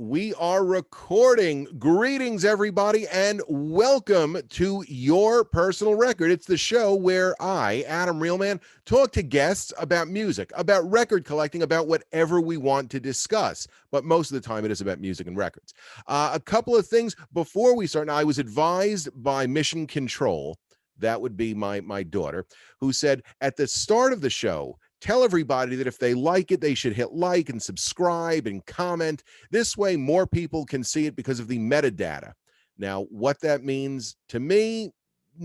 We are recording. Greetings, everybody, and welcome to Your Personal Record. It's the show where I, Adam Reelman, talk to guests about music, about record collecting, about whatever we want to discuss. But most of the time, it is about music and records. A couple of things before we start. Now, I was advised by Mission Control, that would be my daughter, who said at the start of the show, tell everybody that if they like it, they should hit like and subscribe and comment. This way, more people can see it because of the metadata. Now, what that means to me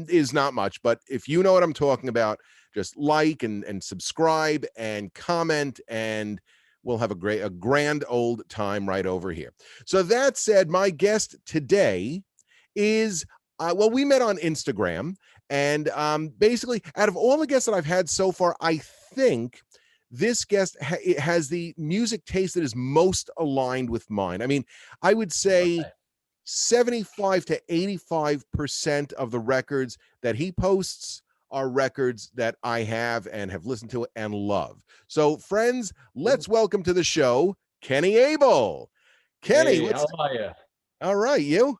is not much, but if you know what I'm talking about, just like and subscribe and comment, and we'll have a grand old time right over here. So that said, my guest today is, well, we met on Instagram. And basically, out of all the guests that I've had so far, I think this guest has the music taste that is most aligned with mine. I mean, I would say 75 to 85% of the records that he posts are records that I have and have listened to and love. So, friends, let's welcome to the show, Kenny Abel. Kenny, Hey, how are you? All right, you?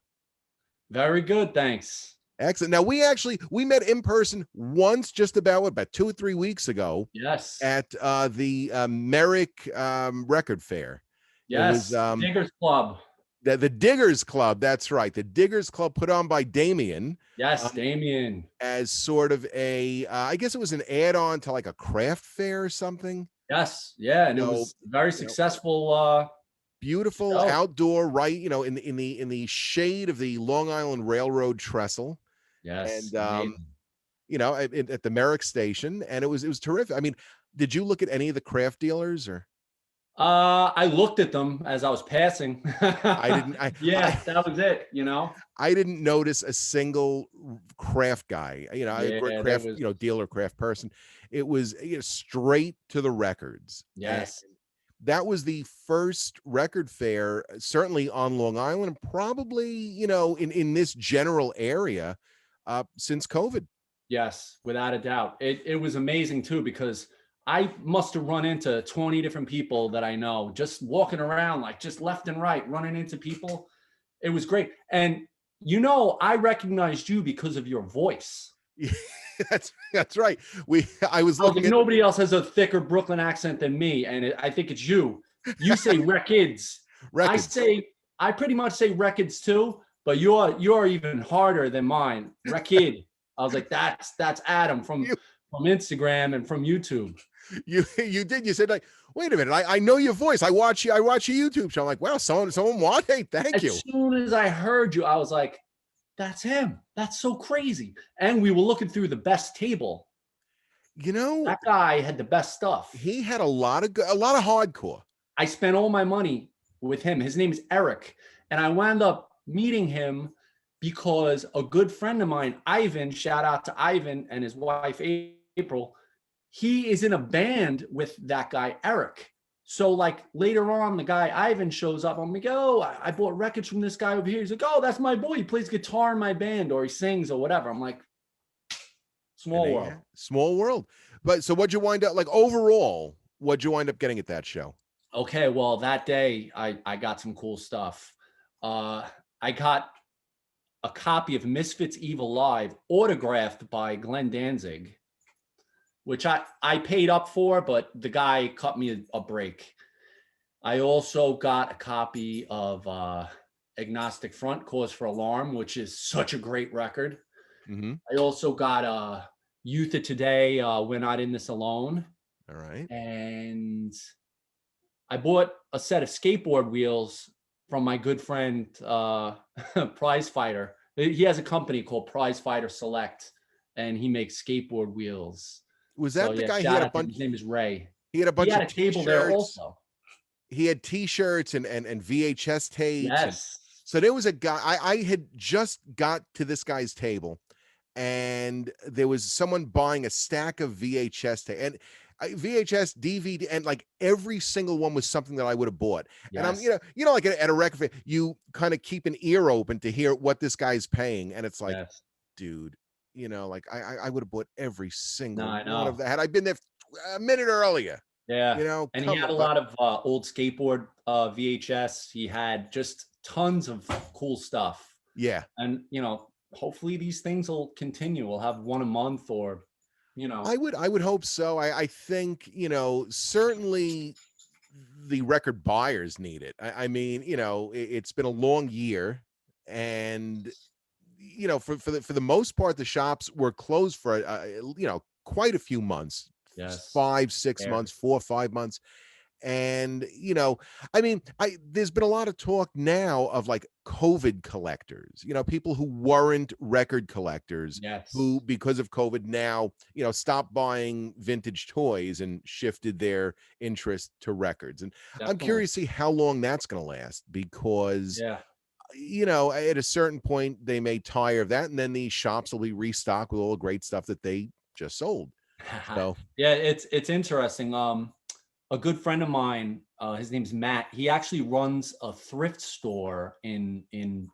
Very good, thanks. Excellent. Now we met in person once, just about 2 or 3 weeks ago. Yes. At the Merrick Record Fair. Yes. It was Diggers Club. The Diggers Club. That's right. The Diggers Club put on by Damien. Yes, Damien. As sort of a, I guess it was an add-on to like a craft fair or something. Yes. Yeah, and it was very successful. Beautiful outdoor, right? In the shade of the Long Island Railroad trestle. Yes. And at the Merrick station, and it was terrific. I mean, did you look at any of the craft dealers or? I looked at them as I was passing. I didn't. That was it. I didn't notice a single craft guy. Craft, dealer, craft person. It was straight to the records. Yes. And that was the first record fair, certainly on Long Island, probably in this general area, since COVID. Yes, without a doubt. It was amazing too, because I must have run into 20 different people that I know, just walking around, like just left and right, running into people. It was great. And I recognized you because of your voice. That's right. I was looking at nobody else has a thicker Brooklyn accent than me, and I think it's you. You say records. I pretty much say records too, but you're even harder than mine. Record. I was like, that's Adam from Instagram and from YouTube. You did. You said, like, wait a minute, I know your voice. I watch your YouTube show. I'm like, wow, someone won. Hey, thank you. As soon as I heard you, I was like, that's him. That's so crazy. And we were looking through the best table. That guy had the best stuff. He had a lot of hardcore. I spent all my money with him. His name is Eric, and I wound up meeting him because a good friend of mine, Ivan, shout out to Ivan and his wife, April, he is in a band with that guy, Eric. So like later on, the guy, Ivan, shows up. I'm like, I bought records from this guy over here. He's like, oh, that's my boy. He plays guitar in my band, or he sings or whatever. I'm like, small world. But so what'd you wind up, like overall, what'd you wind up getting at that show? Okay, well, that day I got some cool stuff. I got a copy of Misfits Evil Live autographed by Glenn Danzig, which I paid up for, but the guy cut me a break. I also got a copy of Agnostic Front, Cause for Alarm, which is such a great record. Mm-hmm. I also got Youth of Today, We're Not in This Alone. All right. And I bought a set of skateboard wheels from my good friend, Prize Fighter. He has a company called Prize Fighter Select, and he makes skateboard wheels. Was that the guy? He had a bunch. His name is Ray. He had a bunch. He had a table there also. He had T-shirts and VHS tapes. Yes. So there was a guy. I had just got to this guy's table, and there was someone buying a stack of VHS tape and VHS, DVD, and like every single one was something that I would have bought. Yes. And I'm, like at a record fair, you kind of keep an ear open to hear what this guy's paying, and it's like, dude. Like I would have bought every single one of that. Had I been there a minute earlier. Yeah. And he Come had a on. lot of old skateboard VHS. He had just tons of cool stuff. Yeah. And, hopefully these things will continue. We'll have one a month or, you know, I would hope so. I think, certainly the record buyers need it. I mean, it's been a long year, and for the most part, the shops were closed for quite a few months, yes. 5 6 months, 4 5 months. And I mean, I there's been a lot of talk now of like COVID collectors, people who weren't record collectors, who Yes. because of COVID now stopped buying vintage toys and shifted their interest to records. And I'm Definitely. curious to see how long that's going to last, because Yeah. at a certain point they may tire of that, and then these shops will be restocked with all the great stuff that they just sold. So Yeah, it's interesting. A good friend of mine, his name's Matt. He actually runs a thrift store in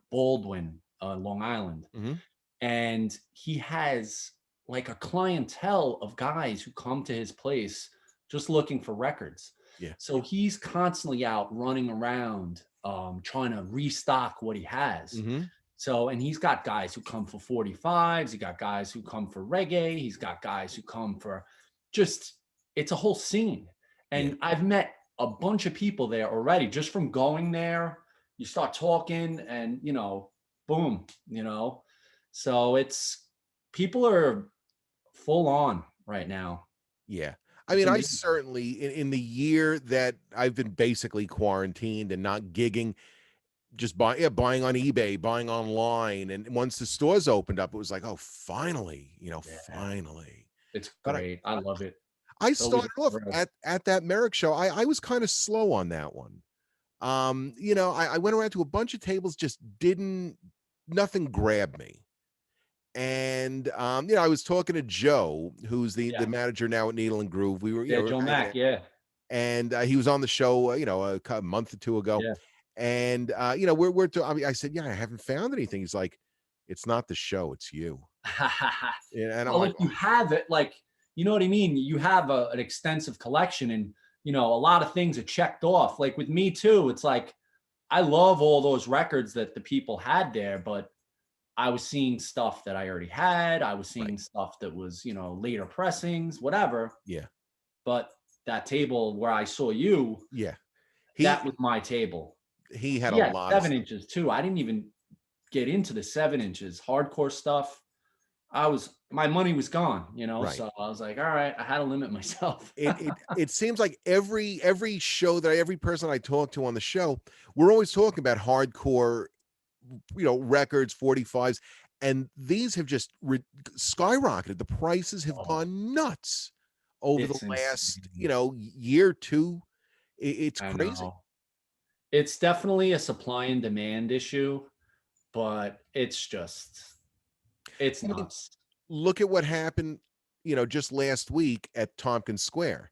Baldwin, Long Island, mhm, and he has like a clientele of guys who come to his place just looking for records. yeah, So he's constantly out running around, trying to restock what he has. mhm, So, and he's got guys who come for 45s, he got guys who come for reggae, he's got guys who come for just, it's a whole scene. yeah. And I've met a bunch of people there already just from going there. You start talking and, boom, So it's, people are full on right now. Yeah. I It's mean, I amazing. certainly in the year that I've been basically quarantined and not gigging, just buying on eBay, buying online. And once the stores opened up, it was like, oh, finally, Yeah, finally. it's But great. I love it. I It's always a started off thrill. at that Merrick show. I was kind of slow on that one. I went around to a bunch of tables, just didn't nothing grabbed me. And I was talking to Joe, who's the Yeah. manager now at Needle and Groove. We were, Yeah, we were Joe hanging Mack. out, Yeah. and he was on the show, a month or two ago. Yeah. And I mean, I said, yeah, I haven't found anything. He's like, it's not the show, it's you. And I'm Well, like, look, you have it, like, you know what I mean? You have an extensive collection and, a lot of things are checked off. Like with me too, it's like, I love all those records that the people had there, but I was seeing stuff that I already had. I was right, seeing stuff that was, later pressings, whatever. yeah, But that table where I saw you, yeah. that He was my table. he had a He had lot of 7 inches too. I didn't even get into the 7 inches, hardcore stuff. My money was gone, right. so I was like, all right, I had to limit myself. It seems like every show that every person I talk to on the show, we're always talking about hardcore, records, 45s, and these have just skyrocketed. The prices have Oh, gone nuts over the it's last, insane. year, two. It's I crazy. know. It's definitely a supply and demand issue, but it's I mean, nuts. look at what happened, just last week at Tompkins Square.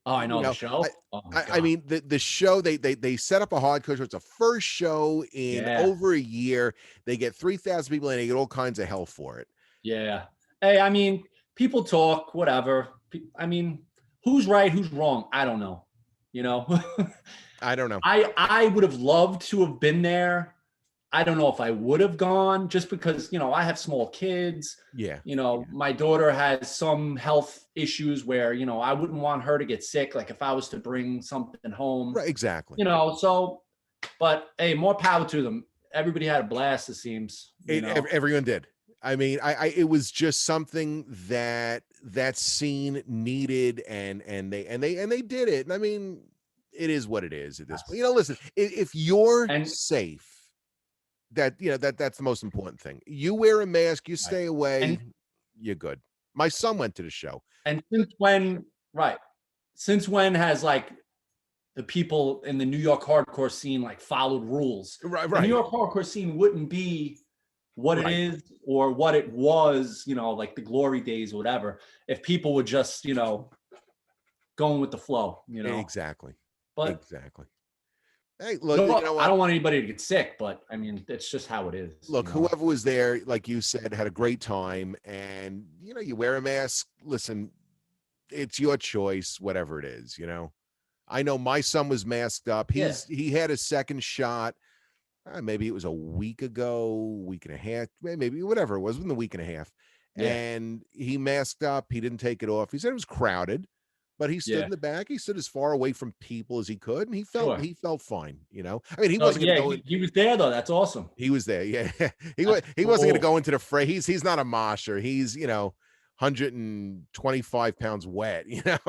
Oh, I You know the know, I show. Oh my I god. mean, the show, they set up a hardcore show. It's a first show in Yeah. over a year. They get 3,000 people, and they get all kinds of hell for it. Yeah. Hey, I mean, people talk, whatever. I mean, who's right, who's wrong? I don't know. You know, I don't know. I would have loved to have been there. I don't know if I would have gone just because, I have small kids. Yeah. Yeah. My daughter has some health issues where, I wouldn't want her to get sick. Like if I was to bring something home, Right, exactly. so, but hey, more power to them. Everybody had a blast, it seems, Everyone did. I mean, it was just something that that scene needed, and they did it. And I mean, it is what it is at this point. Yes. Listen, if you're And safe, that's the most important thing. You wear a mask, you right. stay away, And you're good. My son went to the show. and since when, right? Since when has like the people in the New York hardcore scene like followed rules? Right, The New right, York hardcore scene wouldn't be what it right. is or what it was, like the glory days or whatever, if people were just, going with the flow. Exactly. But Exactly. Hey, look, you know I what? don't want anybody to get sick, but I mean, it's just how it is. Look, whoever was there, like you said, had a great time. And you wear a mask. Listen, it's your choice, whatever it is, you know. I know my son was masked up. Yeah. He had his second shot. Maybe it was a week ago, week and a half, maybe whatever it was, within the week and a half. Yeah. And he masked up. He didn't take it off. He said it was crowded, but he stood Yeah. in the back. He stood as far away from people as he could, and Sure. he felt fine. You know, I mean, he So wasn't going to yeah, go in. he was there though. That's awesome. He was there. Yeah, That's he wasn't going to cool. go into the fray. He's not a mosher. He's 125 pounds wet. You know.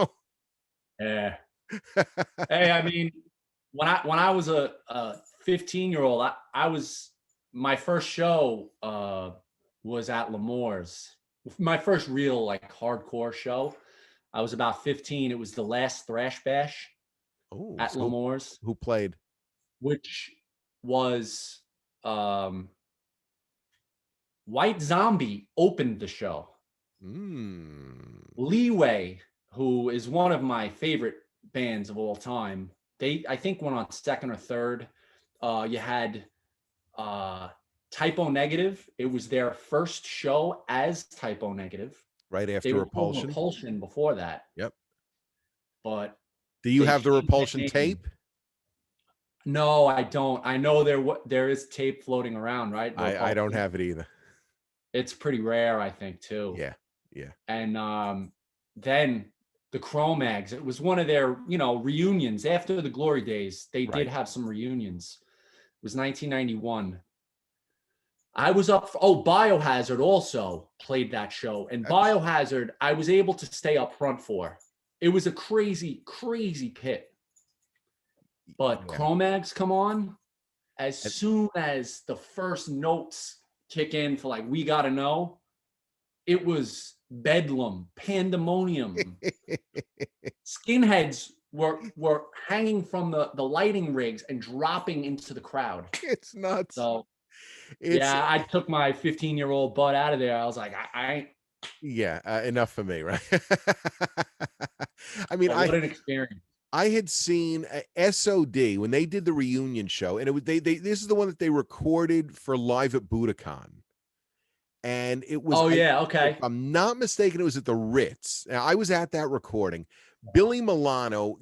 Yeah. Hey, I mean, when I was a 15-year-old, I was my first show was at L'Amour's. My first real like hardcore show. I was about 15. It was the last Thrash Bash Oh, at so L'Amour's, who played? which was White Zombie opened the show. Leeway, who is one of my favorite bands of all time, they I think went on second or third. You had Typo Negative. It was their first show as Typo Negative. Right They after were called Repulsion. Repulsion before that. Yep. But Do you they have the changed their Repulsion name. tape? No, I don't. I know there is tape floating around, right? I don't have it either. It's pretty rare, I think, too. Yeah. Yeah. And then the Cro-Mags, it was one of their, reunions after the Glory Days. They did Right. have some reunions. It was 1991. I was up Biohazard also played that show. And Biohazard, I was able to stay up front for. It was a crazy, crazy pit. But Yeah. Cro-Mags come on, as soon as the first notes kick in for like We Gotta Know, it was bedlam, pandemonium. Skinheads were hanging from the lighting rigs and dropping into the crowd. It's nuts. So I took my 15-year-old butt out of there. I was like, I ain't. Yeah, enough for me, right? I mean, What an experience. I had seen SOD when they did the reunion show, and it was they this is the one that they recorded for Live at Budokan. And it was, okay. if I'm not mistaken, it was at the Ritz. Now, I was at that recording. Billy Milano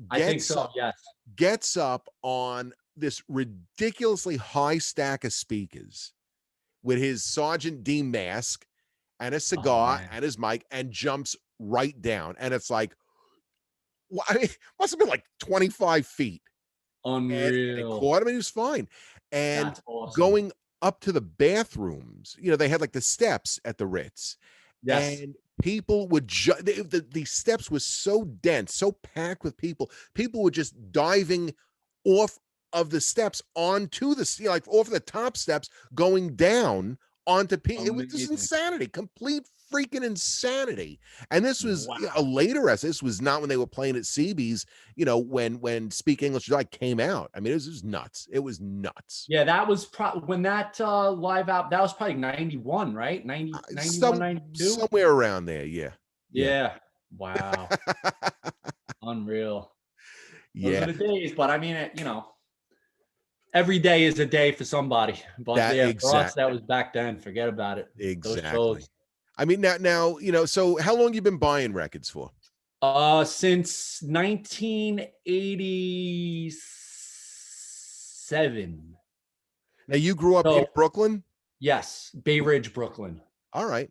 gets up on this ridiculously high stack of speakers with his Sergeant D mask and a cigar and his mic and jumps right down. And it's like, well, I mean, must have been like 25 feet. Unreal. And they caught him and he was fine. And that's awesome. Going up to the bathrooms, they had like the steps at the Ritz. Yes. And people would the steps was so dense, so packed with people. People were just diving off of the steps onto the like off the top steps, going down onto people. It was just insanity, complete freaking insanity. And this was a later essay. This was not when they were playing at CB's, when Speak English Like came out. I mean, it was nuts. It was nuts. Yeah, that was when that live out, that was probably 91, right? 91, 92? Somewhere around there, yeah. Wow. Unreal. Yeah. Those are the days, but I mean, every day is a day for somebody. But for us, that was back then. Forget about it. Exactly. I mean, now, so how long you been buying records for? Since 1987. Now, you grew up in Brooklyn? Yes, Bay Ridge, Brooklyn. All right.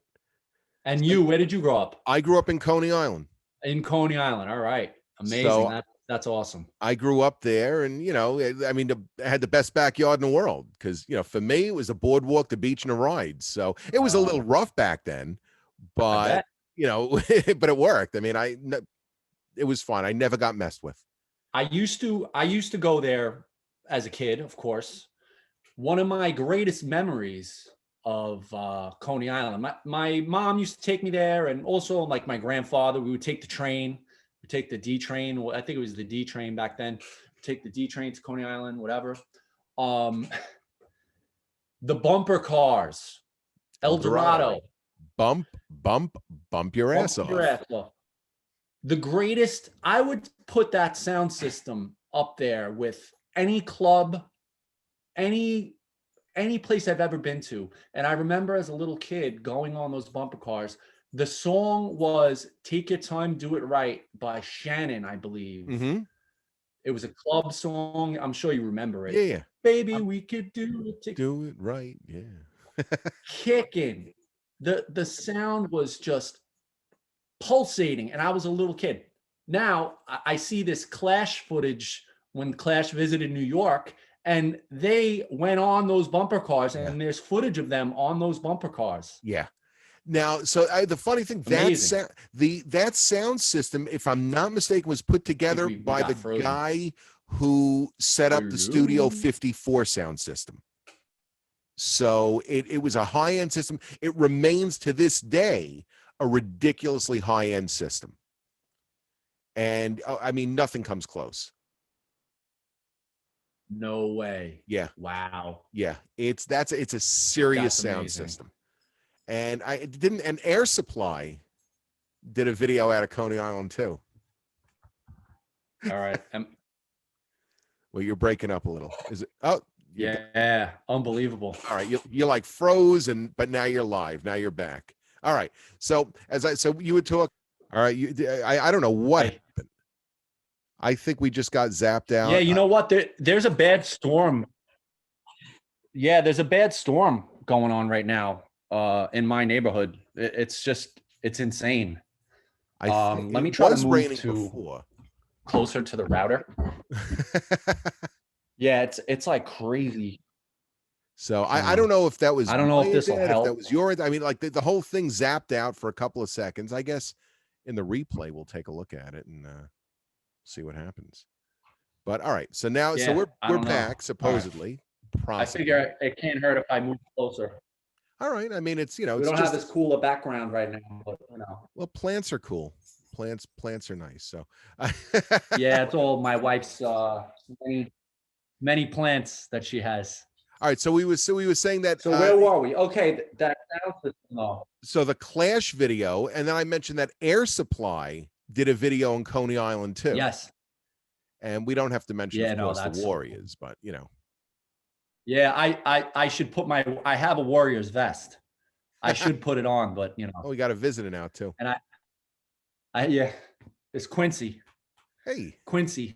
And where did you grow up? I grew up in Coney Island. In Coney Island. All right. Amazing. So, that's awesome. I grew up there, and I had the best backyard in the world because for me it was a boardwalk, the beach, and a ride. So it was a little rough back then, but but it worked. I mean, it was fun. I never got messed with. I used to go there as a kid, of course. One of my greatest memories of Coney Island. My mom used to take me there, and also like my grandfather. We would take the train. We take the D train. I think it was the D train back then. Take the D train to Coney Island, whatever. The bumper cars, El Dorado. Bump your ass off. The greatest. I would put that sound system up there with any club, any place I've ever been to. And I remember as a little kid going on those bumper cars, The song was "Take Your Time, Do It Right" by Shannon, I believe. Mm-hmm. It was a club song. I'm sure you remember it. Yeah. Baby, we could do it. Do it right. Yeah. Kicking. The sound was just pulsating, and I was a little kid. Now I see this Clash footage when Clash visited New York, and they went on those bumper cars, Yeah. and there's footage of them on those bumper cars. Yeah. Now, so the funny thing, Amazing. that sound system, if I'm not mistaken, was put together we by got the frozen. guy who set up the Studio 54 sound system. So it was a high-end system. It remains to this day a ridiculously high-end system. And I mean, nothing comes close. No way. Yeah. Wow. Yeah. It's a serious sound amazing. system. And Air Supply did a video out of Coney Island too. All right. Well, you're breaking up a little. Is it? Oh, yeah. Unbelievable. All right. You like froze, but now you're live. Now you're back. All right. So you would talk. All right. I don't know what happened. I think we just got zapped out. Yeah. You know what? There's a bad storm. Yeah. There's a bad storm going on right now in my neighborhood. It's insane. Let me try to move to closer to the router. Yeah, it's like crazy. So I don't know if that was. I don't know if this will help. If that was your. I mean, like the whole thing zapped out for a couple of seconds. I guess in the replay we'll take a look at it and see what happens. But all right, so now so we're back supposedly. Right. I figure it can't hurt if I move closer. All right. I mean, it's we don't have this cooler background right now, but Well, plants are cool. Plants are nice. So yeah, it's all my wife's many plants that she has. All right, so we were saying that. So where were we? Okay, that was So the Clash video, and then I mentioned that Air Supply did a video on Coney Island too. Yes. And we don't have to mention, of course, the Warriors, but you know. Yeah, I should put I have a Warriors vest. I should put it on, but you know. Oh, we got a visitor now too. And yeah, it's Quincy. Hey, Quincy.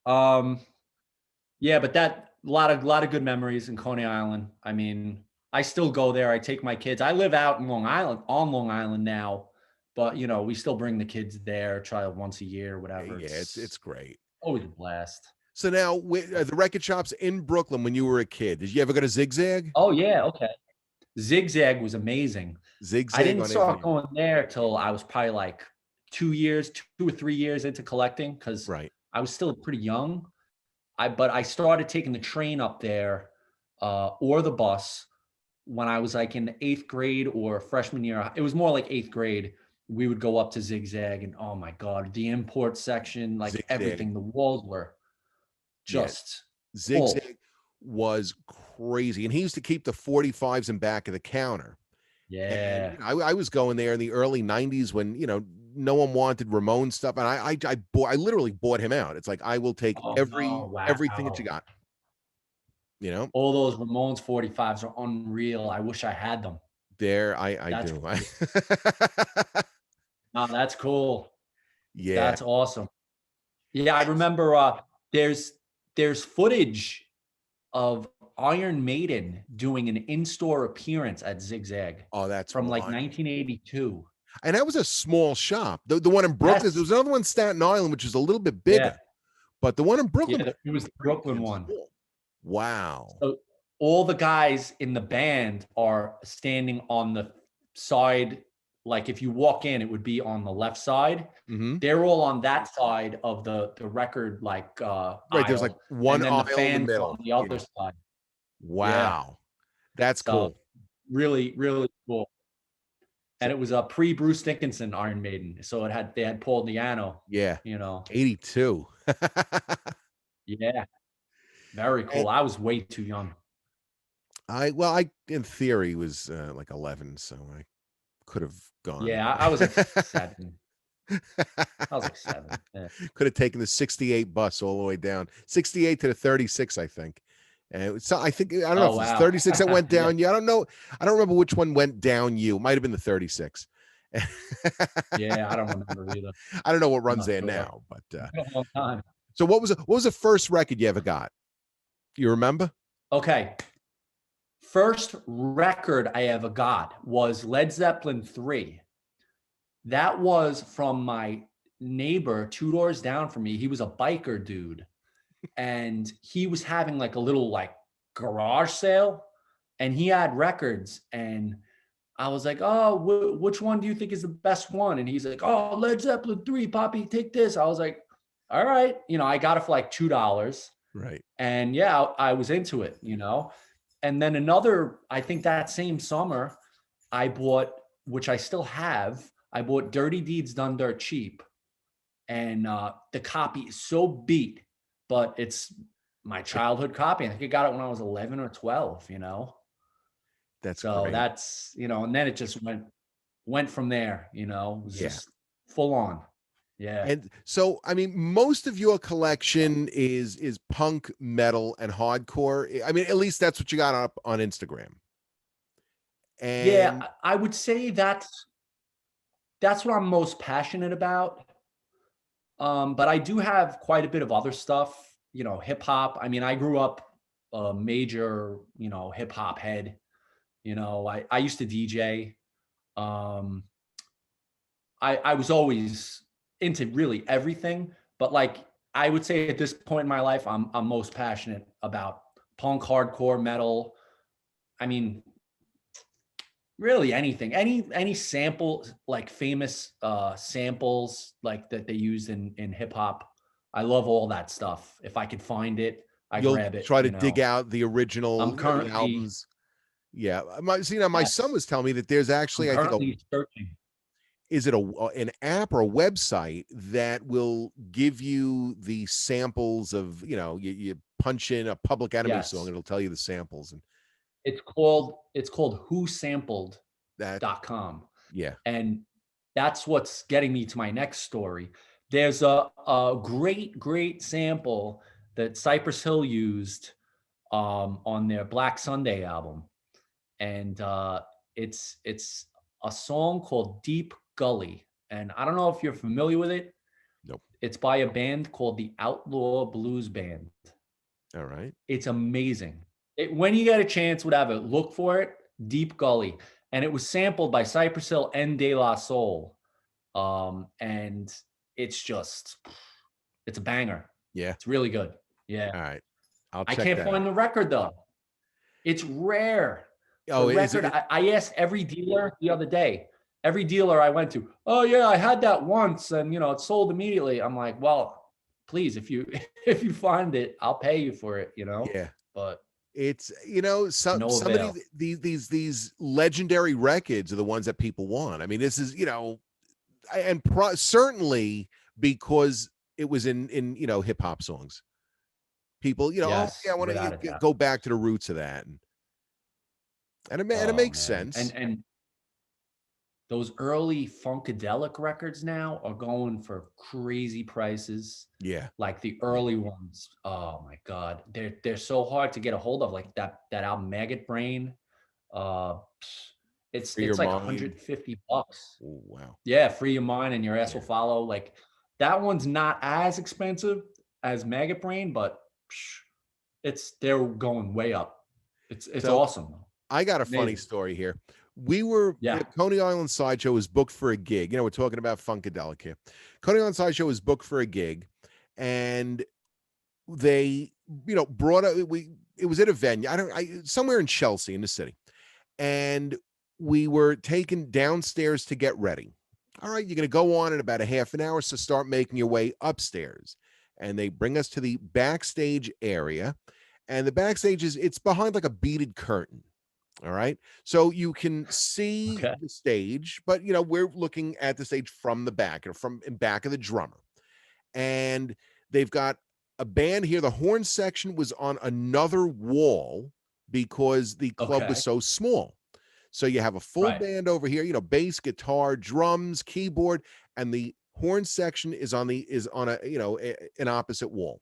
Yeah, but that a lot of good memories in Coney Island. I mean, I still go there. I take my kids. I live out in Long Island now, but you know, we still bring the kids there, try once a year, whatever. Yeah, it's great. Always a blast. So now, the record shops in Brooklyn when you were a kid, did you ever go to Zigzag? Oh yeah, okay. Zigzag was amazing. Zigzag. I didn't start going there till I was probably like 2 or 3 years into collecting because I was still pretty young. But I started taking the train up there or the bus when I was like in the 8th grade or freshman year. It was more like 8th grade. We would go up to Zigzag and oh my God, the import section, like Zigzag. Everything, the walls were just Zigzag was crazy. And he used to keep the 45s in back of the counter. Yeah. And I was going there in the early 90s when, you know, no one wanted Ramon stuff. And I literally bought him out. It's like, I will take everything that you got. You know, all those Ramones 45s are unreal. I wish I had them. I do. No, that's cool. Yeah. That's awesome. Yeah, I remember there's footage of Iron Maiden doing an in-store appearance at Zigzag. Oh, that's from like 1982. And that was a small shop. The one in Brooklyn, there was another one in Staten Island, which is a little bit bigger. But the one in Brooklyn, it was the Brooklyn one. Wow. So all the guys in the band are standing on the side. Like if you walk in, it would be on the left side. Mm-hmm. They're all on that side of the record, like right. Aisle. There's like one aisle in the middle. On the other side. Wow. Yeah. That's cool. Really, really cool. And it was a pre-Bruce Dickinson Iron Maiden. So they had Paul Di'Anno. Yeah. You know. 82. Yeah. Very cool. I was way too young. I in theory was like 11, so I could have gone. Yeah, I was like 7. I was like 7. Yeah. Could have taken the 68 bus all the way down. 68 to the 36, I think. And so I don't know if it's 36 that went down. Yeah, I don't know. I don't remember which one went down. It might have been the 36. Yeah, I don't remember either. I don't know what I'm runs not there sure. now, but It's been a long time. so what was the first record you ever got? You remember? Okay. First record I ever got was Led Zeppelin 3. That was from my neighbor 2 doors down from me. He was a biker dude, and he was having like a little like garage sale, and he had records, and I was like, "Oh, which one do you think is the best one?" And he's like, "Oh, Led Zeppelin 3, Poppy, take this." I was like, "All right." I got it for like $2. Right. And yeah, I was into it. And then another, I think that same summer, I bought, which I still have, I bought Dirty Deeds Done Dirt Cheap. And the copy is so beat, but it's my childhood copy. I think I got it when I was 11 or 12. That's So great. and then it just went from there. It was Yeah. just full on. Yeah. And so, I mean, most of your collection is punk, metal, and hardcore. I mean, at least that's what you got up on Instagram. Yeah, And I would say that's what I'm most passionate about. But I do have quite a bit of other stuff, hip hop. I mean, I grew up a major, hip hop head. I used to DJ. Um, I was always into really everything, but like I would say at this point in my life, I'm most passionate about punk, hardcore, metal. I mean, really anything, any sample, like famous samples like that they use in hip hop. I love all that stuff. If I could find it, I you'll grab it. try to dig out the original, I'm the currently albums. Yeah. My son Yes, was telling me that there's I'm actually, I think, currently searching. is it an app or a website that will give you the samples of, you punch in a Public Enemy song, Yes, it'll tell you the samples and it's called whosampled.com. that. Yeah. And that's what's getting me to my next story. There's a great sample that Cypress Hill used on their Black Sunday album, and it's a song called Deep Gully. And I don't know if you're familiar with it. Nope. It's by a band called the Outlaw Blues Band. All right. It's amazing. When you get a chance, whatever, look for it. Deep Gully, and it was sampled by Cypress Hill and De La Soul. And it's a banger. Yeah. It's really good. Yeah. All right. I'll I check can't that out. find the record though. It's rare. The Oh, is record, it? I asked every dealer the other day, every dealer I went to, oh yeah, I had that once and it sold immediately. I'm like, well, please, if you if you find it, I'll pay you for it. Yeah. But It's no some of avail. these legendary records are the ones that people want. I mean, this is and certainly because it was in hip hop songs. People, oh yeah, I Yes, want without to a doubt. go back to the roots of that, and it Oh makes man. sense. And those early Funkadelic records now are going for crazy prices. Yeah, Like the early ones, oh my god, they're so hard to get a hold of. Like that album Maggot Brain, uh, it's Free Your it's like Mind. 150 bucks. Oh, wow. Yeah, Free Your Mind and Your Ass Yeah. Will Follow. Like that one's not as expensive as Maggot Brain, but they're going way up. It's So awesome. I got a funny Amazing. story here. We were Yeah. Coney Island Sideshow was booked for a gig. We're talking about Funkadelic here. Coney Island Sideshow was booked for a gig, and they, brought up it was at a venue. Somewhere in Chelsea in the city, and we were taken downstairs to get ready. All right, you're going to go on in about a half an hour, so start making your way upstairs. And they bring us to the backstage area, and the backstage it's behind like a beaded curtain. All right. So you can see Okay. the stage, but we're looking at the stage from the back, from in back of the drummer. And they've got a band here. The horn section was on another wall because the club was Okay. so small. So you have a full Right. band over here, bass, guitar, drums, keyboard, and the horn section is on an opposite wall.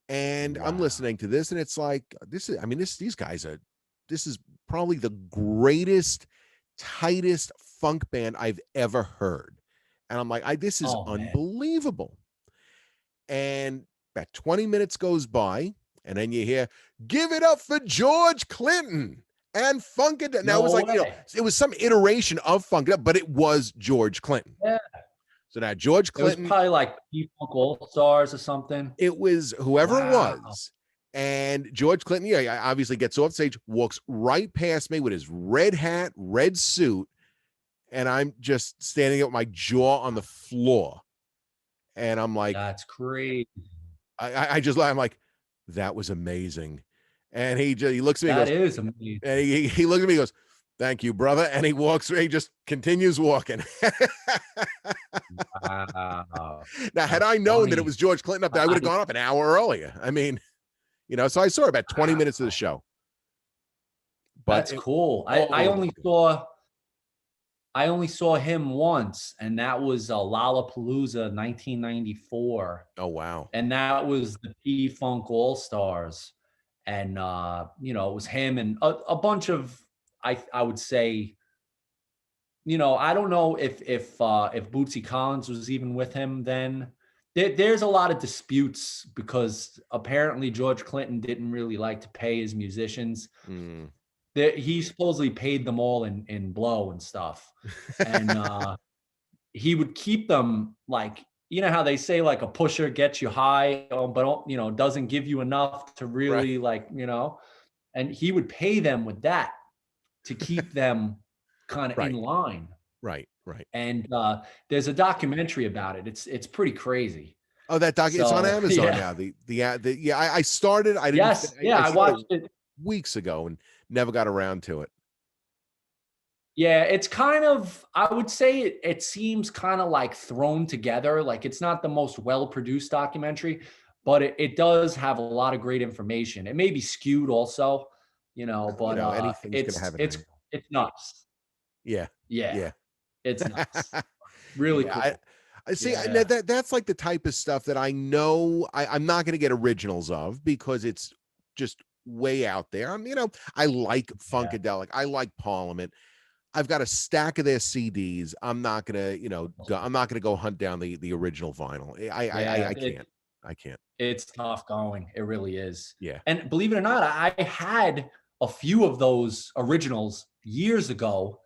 And I'm Wow. listening to this, and it's like these guys are this is probably the greatest, tightest funk band I've ever heard. And I'm like, this is Oh man. unbelievable. And about 20 minutes goes by, and then you hear, "Give it up for George Clinton and Funk It." Now it was No like, way. it was some iteration of Funk It Up, but it was George Clinton. Yeah. So now George It was Clinton, probably like P-Funk All-Stars or something. it was whoever it Wow. was. And George Clinton, yeah, obviously gets off stage, walks right past me with his red hat, red suit, and I'm just standing up with my jaw on the floor. And I'm like, That's crazy. I'm like, that was amazing. And he looks at me, That and goes, is amazing. and he looks at me, and goes, "Thank you, brother." And he walks, he just continues walking. Wow. Now, had That's I known that it funny. was George Clinton up there, I would have gone up an hour earlier. I mean, so I saw about 20 minutes of the show. But That's cool. oh, I it was good. I only saw him once, and that was Lollapalooza 1994. Oh, wow. And that was the P-Funk All-Stars. And it was him and a bunch of, I would say, I don't know if Bootsy Collins was even with him then. There's a lot of disputes because apparently George Clinton didn't really like to pay his musicians. Mm. He supposedly paid them all in blow and stuff. And he would keep them like, how they say like a pusher gets you high, but doesn't give you enough to really Right. and he would pay them with that to keep them kind of in Right. line. Right. And there's a documentary about it. It's pretty crazy. Oh, that doc, it's on So Amazon yeah. now. I started, I didn't, Yes. Yeah, I I started watched it. weeks ago and never got around to it. Yeah, it's kind of, I would say it seems kind of like thrown together. Like it's not the most well-produced documentary, but it does have a lot of great information. It may be skewed also, but Anything's going to have an it's angle. it's nuts. Yeah. Yeah, Yeah. it's nuts. Really Yeah, cool. I see. Yeah. That's like the type of stuff that I know I'm not going to get originals of because it's just way out there. I like Funkadelic. I like Parliament. I've got a stack of their CDs. I'm not gonna, I'm not gonna go hunt down the original vinyl. Yeah, I can't. I can't. it's tough going. It really is. Yeah. And believe it or not, I had a few of those originals years ago,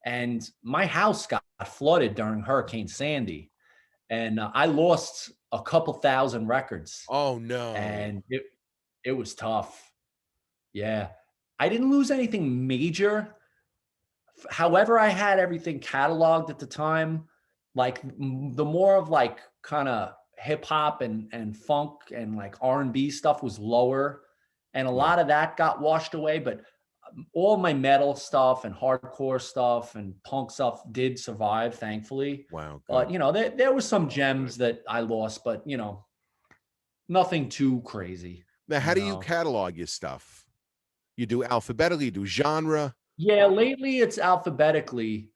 and my house got flooded during Hurricane Sandy, and I lost a couple thousand records, Oh no. and it was tough. Yeah, I didn't lose anything major. However, I had everything cataloged at the time. Like the more of like kind of hip hop and funk and like R&B stuff was lower, and a lot of that got washed away. But all my metal stuff and hardcore stuff and punk stuff did survive, thankfully. Wow. But Good. there was some gems that I lost, but nothing too crazy. Now, how do you catalog your stuff? You do alphabetically, you do genre? Yeah, lately it's alphabetically.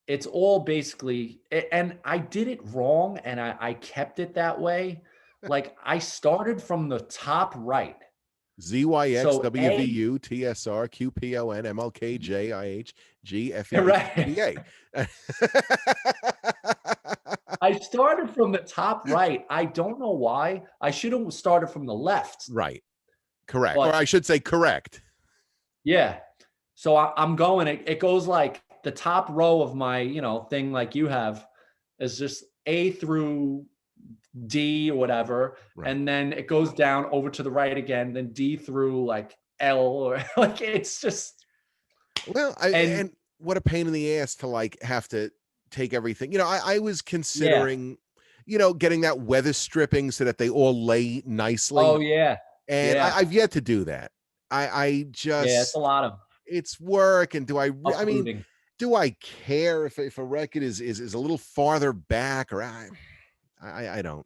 It's all basically, and I did it wrong, and I kept it that way. Like I started from the top right. ZYX, So WVU, TSR, QPON, MLK, JIH, right. I started from the top right. I don't know why. I should have started from the left. Right. Correct. But, or I should say correct. Yeah. So I'm going, it goes like the top row of my, thing like you have is just A through D or whatever. Right. And then it goes down over to the right again, then D through like L or like, it's just. Well, and what a pain in the ass to like have to take everything. I was considering, getting that weather stripping so that they all lay nicely. Oh yeah. And I've yet to do that. I just, it's a lot of, it's work. And do I mean, do I care if a record is a little farther back or I don't.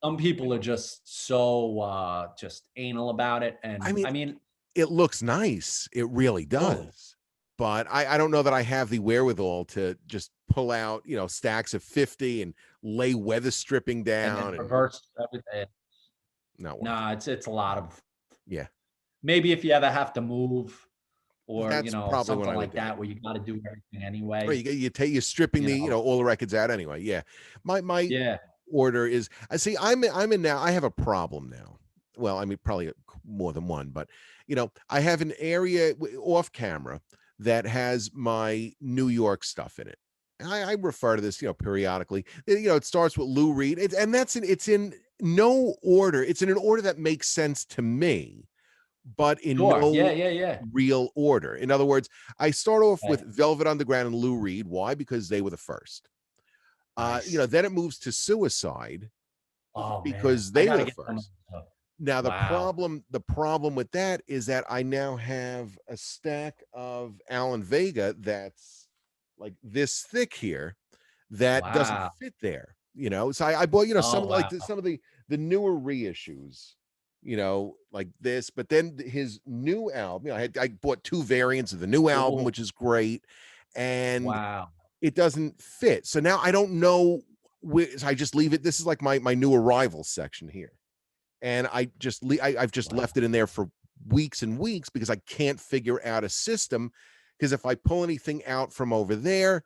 Some people are just so just anal about it. And I mean, it looks nice. It really does. But I don't know that I have the wherewithal to just pull out, stacks of 50 and lay weather stripping down and reverse everything. No, it's a lot of. Yeah. Maybe if you ever have to move, or That's probably what something I would like do. that where you got to do everything Or anyway. you're stripping You the know, all the records out anyway. Yeah, my yeah. order is. I see. I'm in now. I have a problem now. Well, I mean, probably more than one, but I have an area off camera that has my New York stuff in it. And I refer to this, periodically. It starts with Lou Reed, and it's in no order. It's in an order that makes sense to me, but in Sure. Yeah, no yeah, yeah. real order. In other words, I start off Right. with Velvet Underground and Lou Reed. Why? Because they were the first. Nice. Then it moves to Suicide Oh man, because I they were gotta the get some of first. that stuff. Now Wow. the problem with that is that I now have a stack of Alan Vega that's like this thick here that doesn't Wow. fit there. So I bought some Oh of wow. some of the newer reissues, like this. But then his new album, I bought two variants of the new album, Cool. which is great, and Wow. it doesn't fit. So now I don't know where. So I just leave it. This is like my new arrivals section here, and I've just Wow. left it in there for weeks and weeks because I can't figure out a system. Because if I pull anything out from over there,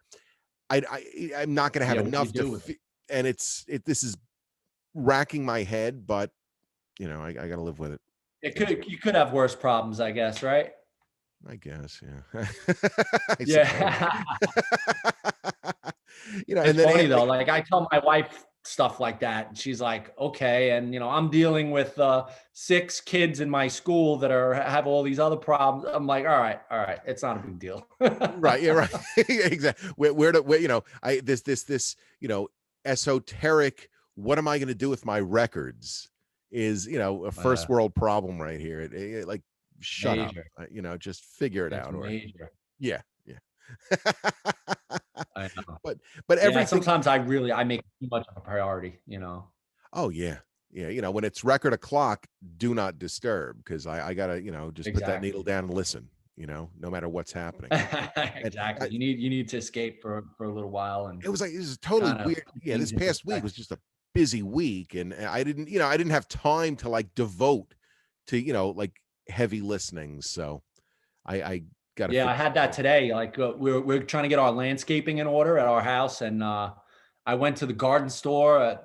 I'm not going to have Yeah, what do you enough do with it? and this is racking my head, but I got to live with it. It That's could You could have worse problems, I guess, right? I guess, yeah. I suppose. Yeah. And It's then funny though, like I tell my wife stuff like that, and she's like, "Okay," and I'm dealing with 6 kids in my school that have all these other problems. I'm like, all right, it's not a big deal." right, yeah, right, exactly. Where I this esoteric. What am I going to do with my records? Is a first Uh, world problem right here. Like, shut up. Major. Just figure it It's out, or major. yeah, yeah. I know. but but Yeah, everything. sometimes I make too much of a priority. Oh yeah, yeah. When it's record o'clock, do not disturb because I gotta just put that needle Exactly. down and listen. No matter what's happening. And Exactly. You need to escape for a little while and it was totally kind of weird. put Yeah, this things in past week was perspective. just a busy week, and I didn't have time to like devote to like heavy listening. So I got to Yeah, I figure had that that out. today. Like we're trying to get our landscaping in order at our house, and I went to the garden store.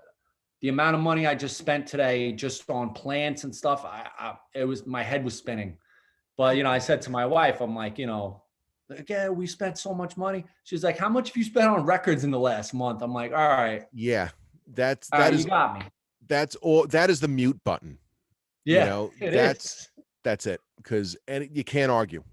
The amount of money I just spent today just on plants and stuff, it was my head was spinning. But I said to my wife, I'm like, like, yeah, we spent so much money. She's like, how much have you spent on records in the last month? I'm like, Yeah, that's all that right, you is got me. that's all. That is the mute button. Yeah, it is. That's it. Because and you can't argue.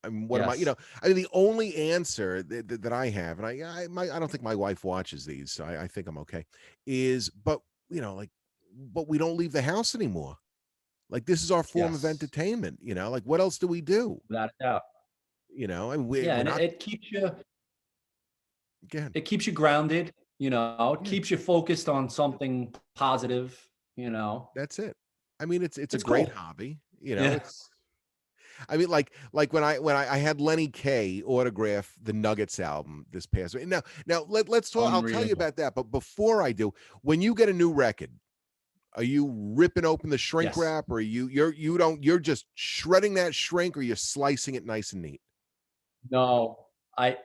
I mean, what am I? Yes. I mean, the only answer that I have, and I don't think my wife watches these, so I think I'm okay. Is but like, but we don't leave the house anymore. Like this is our form of Yes. entertainment. Like what else do we do? Without a doubt. And Yeah, we're and not it keeps you again. it keeps you grounded, it Yeah, keeps you focused on something positive. that's it. I mean, it's a It's great cool. hobby. Yeah. It's I mean, like when I had Lenny Kaye autograph the Nuggets album this past week. Now let's talk. I'll tell you Unreal. about that. But before I do, when you get a new record, are you ripping open the shrink Yes. wrap, or you're just shredding that shrink, or you're slicing it nice and neat? No, I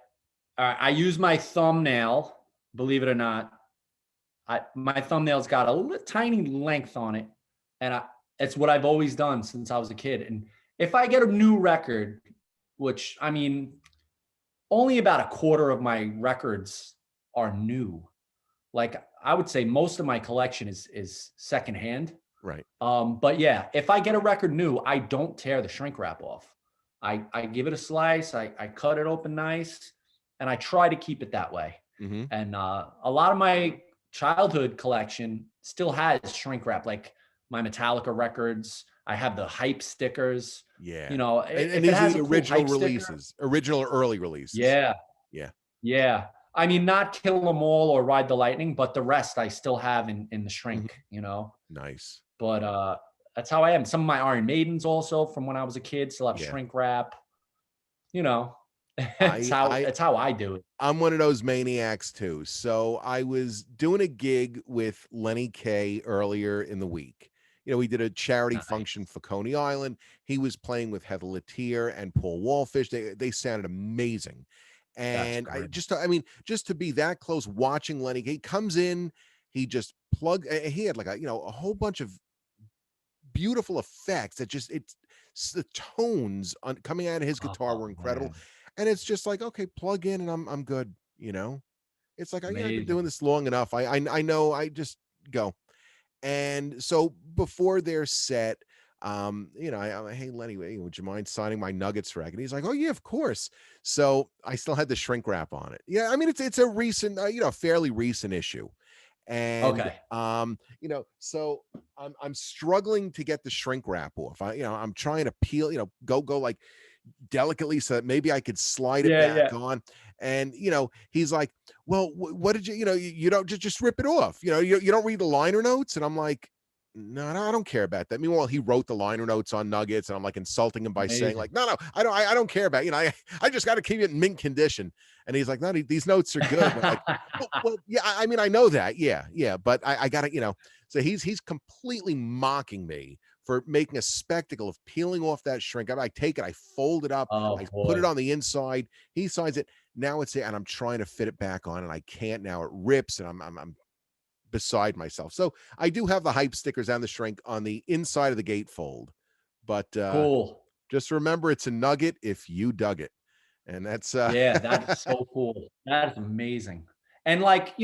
I use my thumbnail, believe it or not. My thumbnail's got a tiny length on it, and it's what I've always done since I was a kid. And if I get a new record, which I mean, only about a quarter of my records are new. Like I would say, most of my collection is secondhand. Right. But yeah, if I get a record new, I don't tear the shrink wrap off. I give it a slice. I cut it open nice, and I try to keep it that way. Mm-hmm. And a lot of my childhood collection still has shrink wrap, like my Metallica records. I have the hype stickers. Yeah. And If it these are has the a cool original hype sticker, releases, original or early releases. yeah, Yeah. yeah. I mean, not Kill 'Em All or Ride the Lightning, but the rest I still have in the Mhm. shrink. Nice. But that's how I am. Some of my Iron Maidens also from when I was a kid still have Yeah. shrink wrap. You know, it's I how I it's how I do it. I'm one of those maniacs too. So I was doing a gig with Lenny Kaye earlier in the week. we did a charity function Nice. for Coney Island. He was playing with Heather Latier and Paul Wallfish. They sounded amazing. That's And great. just to be that close watching Lenny, he comes in, he just he had like a whole bunch of beautiful effects that the tones coming out of his guitar Oh, were incredible. man. And it's just like, okay, plug in and I'm good, It's like, yeah, I've been doing Amazing. this long enough. I know, I just go. And so before their set, hey Lenny, would you mind signing my Nuggets rack? And he's like, oh yeah, of course. So I still had the shrink wrap on it. Yeah, I mean it's a recent, fairly recent issue, and Okay. so I'm struggling to get the shrink wrap off. I'm trying to peel, go like delicately so that maybe I could slide it Yeah, back yeah. on. And he's like, "Well, what did you don't just rip it off. You don't read the liner notes." And I'm like, "No, I don't care about that." Meanwhile, he wrote the liner notes on Nuggets, and I'm like insulting him by saying Amazing. like, "No, I don't care about I just got to keep it in mint condition." And he's like, "No, these notes are good." And I'm like, "Well, yeah, I mean, I know that, yeah, but I got to, So he's completely mocking me for making a spectacle of peeling off that shrink. I take it, I fold it up, Oh, I put it boy. on the inside. He signs it. Now it's there, and I'm trying to fit it back on, and I can't now. It rips, and I'm beside myself. So I do have the hype stickers and the shrink on the inside of the gatefold, but Cool. just remember it's a nugget if you dug it, and that's Yeah, that is so cool. That is amazing. And, like,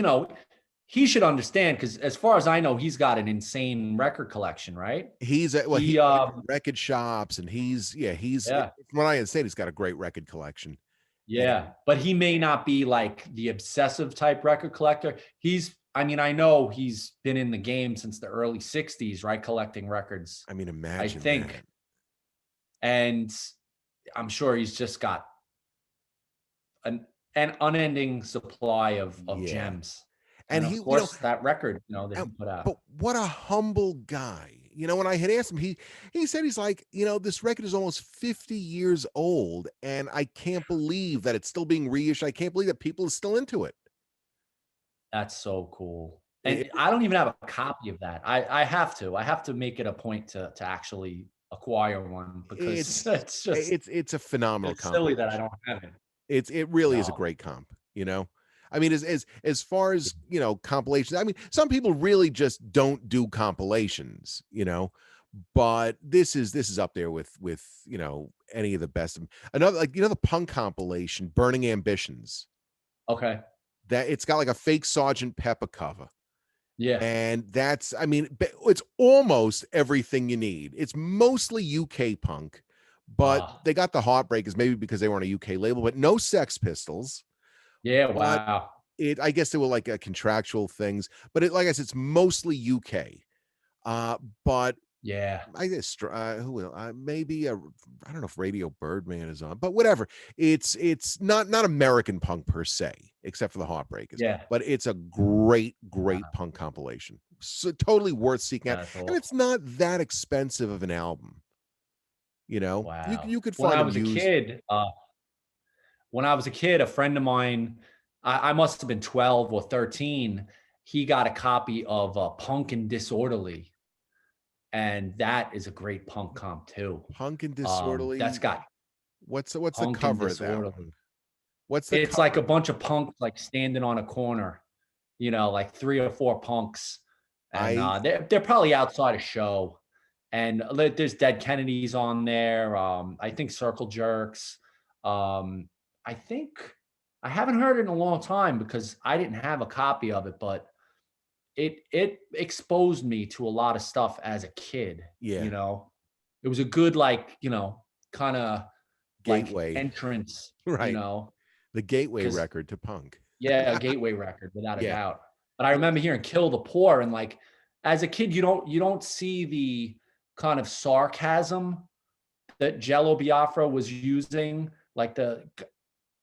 he should understand because as far as I know, he's got an insane record collection, right? he He, works at record shops, and he's yeah, from what I understand, he's got a great record collection. And yeah, but he may not be, like, the obsessive type record collector. I mean, I know he's been in the game since the early '60s, right, collecting records, I mean, I imagine that. think, and I'm sure he's just got an unending supply of Yeah. gems, And and he, of course, that record, that Uh, he put out. but what a humble guy. When I had asked him, he said he's like, this record is almost 50 years old, and I can't believe that it's still being reissued. I can't believe that people are still into it. That's so cool. It- And I don't even have a copy of that. I have to. I have to make it a point to actually acquire one because it's it's a phenomenal it's silly that I compilation. don't have it. It really is a No. great comp. I mean, as far as compilations, I mean, some people really just don't do compilations. But this is up there with any of the best. Another, like, the punk compilation Burning Ambitions, Okay. that it's got like a fake Sergeant Pepper cover, Yeah. and that's, I mean, it's almost everything you need. It's mostly UK punk, but Ah. they got the Heartbreakers maybe because they were on a UK label, but no Sex Pistols. Yeah, But wow. I guess there were like contractual things, but like I said, it's mostly UK. But Yeah. I guess who will maybe I don't know if Radio Birdman is on, but whatever. It's not American punk per se, except for the Heartbreakers, Yeah. but it's a great Wow. punk compilation. So totally worth seeking out, That's and it's awesome. not that expensive of an album. Wow. You could When find I them was a used. kid, a friend of mine, I must have been 12 or 13, he got a copy of Punk and Disorderly, and that is a great punk comp too. Punk and That's Disorderly. got What's the Punk and cover of that one? Disorderly. What's the It's like cover? a bunch of punks like standing on a corner, like 3 or 4 punks, and I they're probably outside a show, and there's Dead Kennedys on there. I think Circle Jerks. I think I haven't heard it in a long time because I didn't have a copy of it, but it exposed me to a lot of stuff as a kid. Yeah, It was a good like kind of like Gateway, entrance. right? The gateway Because record to punk. yeah, a gateway record without a Yeah. doubt. But I remember hearing "Kill the Poor" and like as a kid, you don't see the kind of sarcasm that Jello Biafra was using, like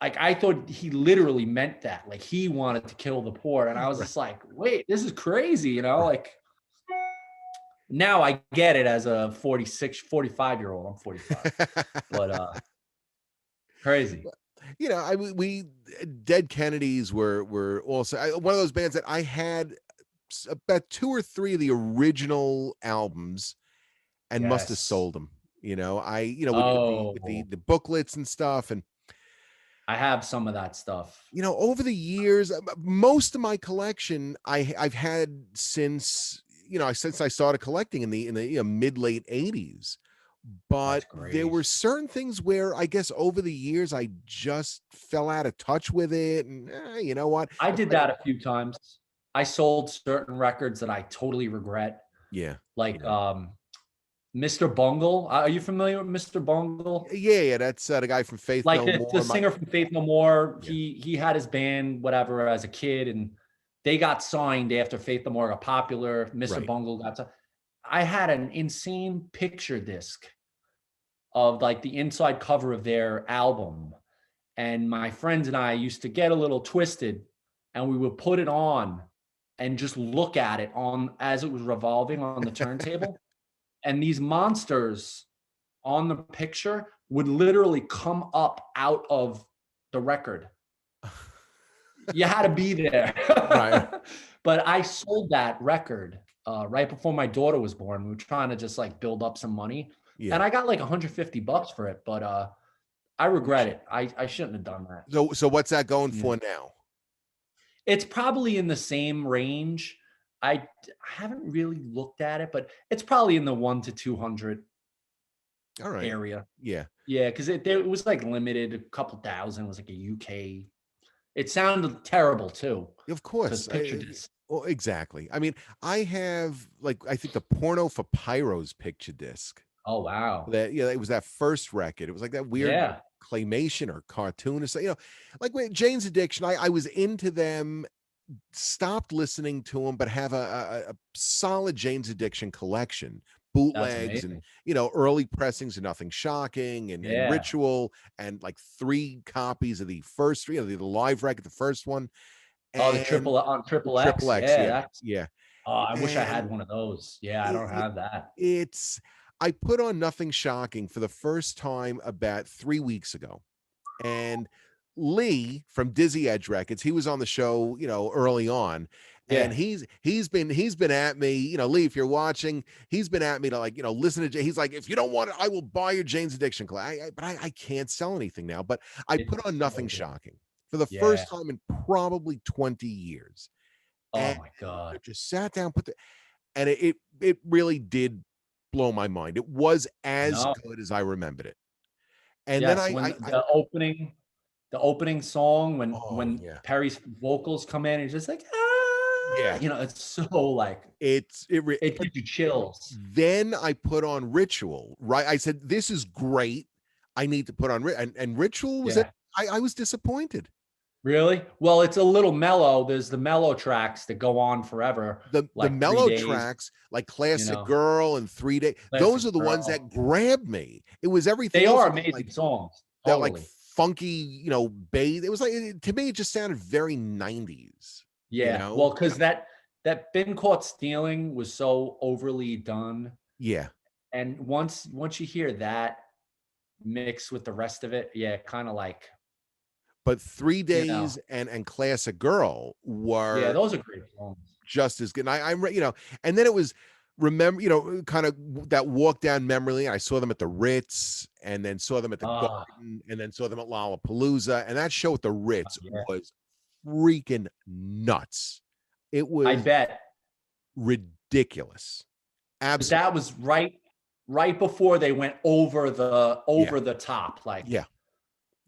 I thought he literally meant that. Like he wanted to kill the poor. And I was Right. just like, wait, this is crazy. Like now I get it as a 46, 45-year-old. I'm 45. But crazy. we Dead Kennedys were also one of those bands that I had about 2 or 3 of the original albums and must have Yes. sold them. With the Oh, booklets and stuff, and I have some of that stuff. over the years, most of my collection I've had since since I started collecting in the mid late 80s. But That's there great. were certain things where I guess over the years I just fell out of touch with it, and you know what? I If did I that a few times. I sold certain records that I totally regret, Yeah, like yeah. Mr. Bungle. Are you familiar with Mr. Bungle? Yeah, that's the guy from Faith Like No the More. singer from Faith No More. Yeah, He had his band, whatever, as a kid, and they got signed after Faith No More got popular. Mr. right. Bungle got signed. I had an insane picture disc of like the inside cover of their album. And my friends and I used to get a little twisted and we would put it on and just look at it on as it was revolving on the turntable. And these monsters on the picture would literally come up out of the record. You had to be there. Right. But I sold that record right before my daughter was born. We were trying to just like build up some money. Yeah. And I got like $150 for it, but I regret it. I shouldn't have done that. So what's that going Yeah. for now? It's probably in the same range. I haven't really looked at it, but it's probably in the 1 to 200 All right. area. Yeah. Yeah, because it was like limited, a couple thousand. It was like a UK. It sounded terrible too, Of because course. picture disc. Well, exactly. I mean, I have I think the Porno for Pyros picture disc. Oh wow. It was that first record. It was like that weird Yeah. claymation or cartoon or something. Like with Jane's Addiction, I was into them, stopped listening to them, but have a solid Jane's Addiction collection, That's bootlegs and amazing. early pressings of Nothing Shocking and Yeah. Ritual, and like 3 copies of the first three, the live record, the first one, Oh, the and triple on the triple X. Triple X. Yeah, Yeah, that's yeah. oh, I wish I And had one of those. Yeah, I don't it, have that. it's I put on Nothing Shocking for the first time about 3 weeks ago, and Lee from Dizzy Edge Records, he was on the show, early on, and Yeah. he's been at me, Lee, if you're watching, he's been at me to listen to. He's like, if you don't want it, I will buy your Jane's Addiction. But I can't sell anything now. But I put on It's Nothing so good. Shocking for the Yeah. first time in probably 20 years, Oh and my God. just sat down, and it really did blow my mind. It was I as know. good as I remembered it. And then Yes, I, when I, I the opening song oh when yeah, Perry's vocals come in, it's just like, yeah. it's so like it But gives you chills. then I put on Ritual. Right, I said this is great. I need to put on and Ritual was it. Yeah. I was disappointed. Really? Well, it's a little mellow. There's the mellow tracks that go on forever, The like 3 mellow days, tracks like you Classic know, Girl and 3 Day, those Classic are the ones that Girl. grabbed me. It was everything They else are about amazing songs. that like Totally. funky, bass. It was to me it just sounded very 90s, you Yeah. know? Well, because that Been Caught Stealing was so overly done. Yeah. And once you hear that mixed with the rest of it, yeah, kind of like, But 3 you know, Days and Classic Girl yeah, were those are great songs. just as good. And and then it was remember, kind of that walk down memory lane. I saw them at the Ritz, and then saw them at the Ah, Garden, and then saw them at Lollapalooza. And that show at the Ritz yeah. was freaking nuts. It I was bet. ridiculous. But Absolutely. that was right before they went over the Yeah. over the top. Like, Yeah.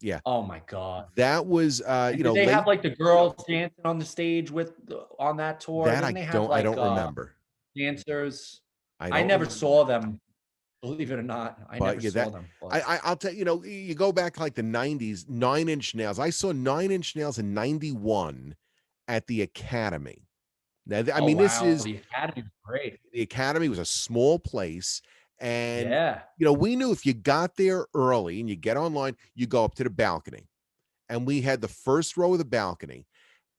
Yeah. oh my God. That was And did they late. have like the girls dancing on the stage on that tour? That Didn't they have I like don't remember. dancers? I I don't never remember. saw them, believe it or not. I But never yeah, saw them, but I'll tell you, you go back to like the 90s, 9 Inch Nails. I saw 9 Inch Nails in 91 at the Academy. Now, I oh mean, this wow, is the Academy was great. the Academy was a small place. And, Yeah. we knew if you got there early and you get online, you go up to the balcony. And we had the first row of the balcony.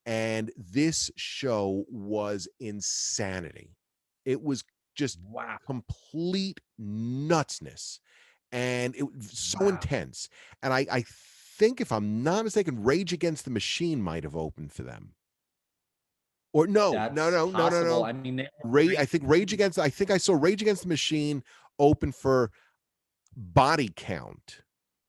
And this show was insanity. It was just Wow. complete nutsness, and it was so Wow. intense. And I think, if I'm not mistaken, Rage Against the Machine might have opened for them. Or no, no, That's no, no, no, possible. no. I mean, they were Ray, I great. think Rage Against. I think I saw Rage Against the Machine open for Body Count.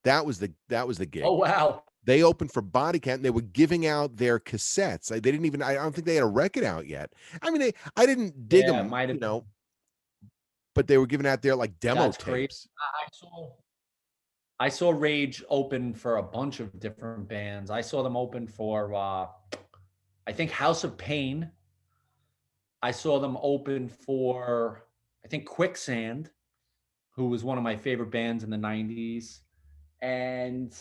That was the Oh gig. wow. They opened for Body Count, and they were giving out their cassettes. They didn't even. I don't think they had a record out yet. I mean, I didn't dig Yeah, it them, might have been. but they were giving out their like demo That's crazy. tapes. I saw Rage open for a bunch of different bands. I saw them open for I think House of Pain. I saw them open for I think Quicksand, who was one of my favorite bands in the 90s. And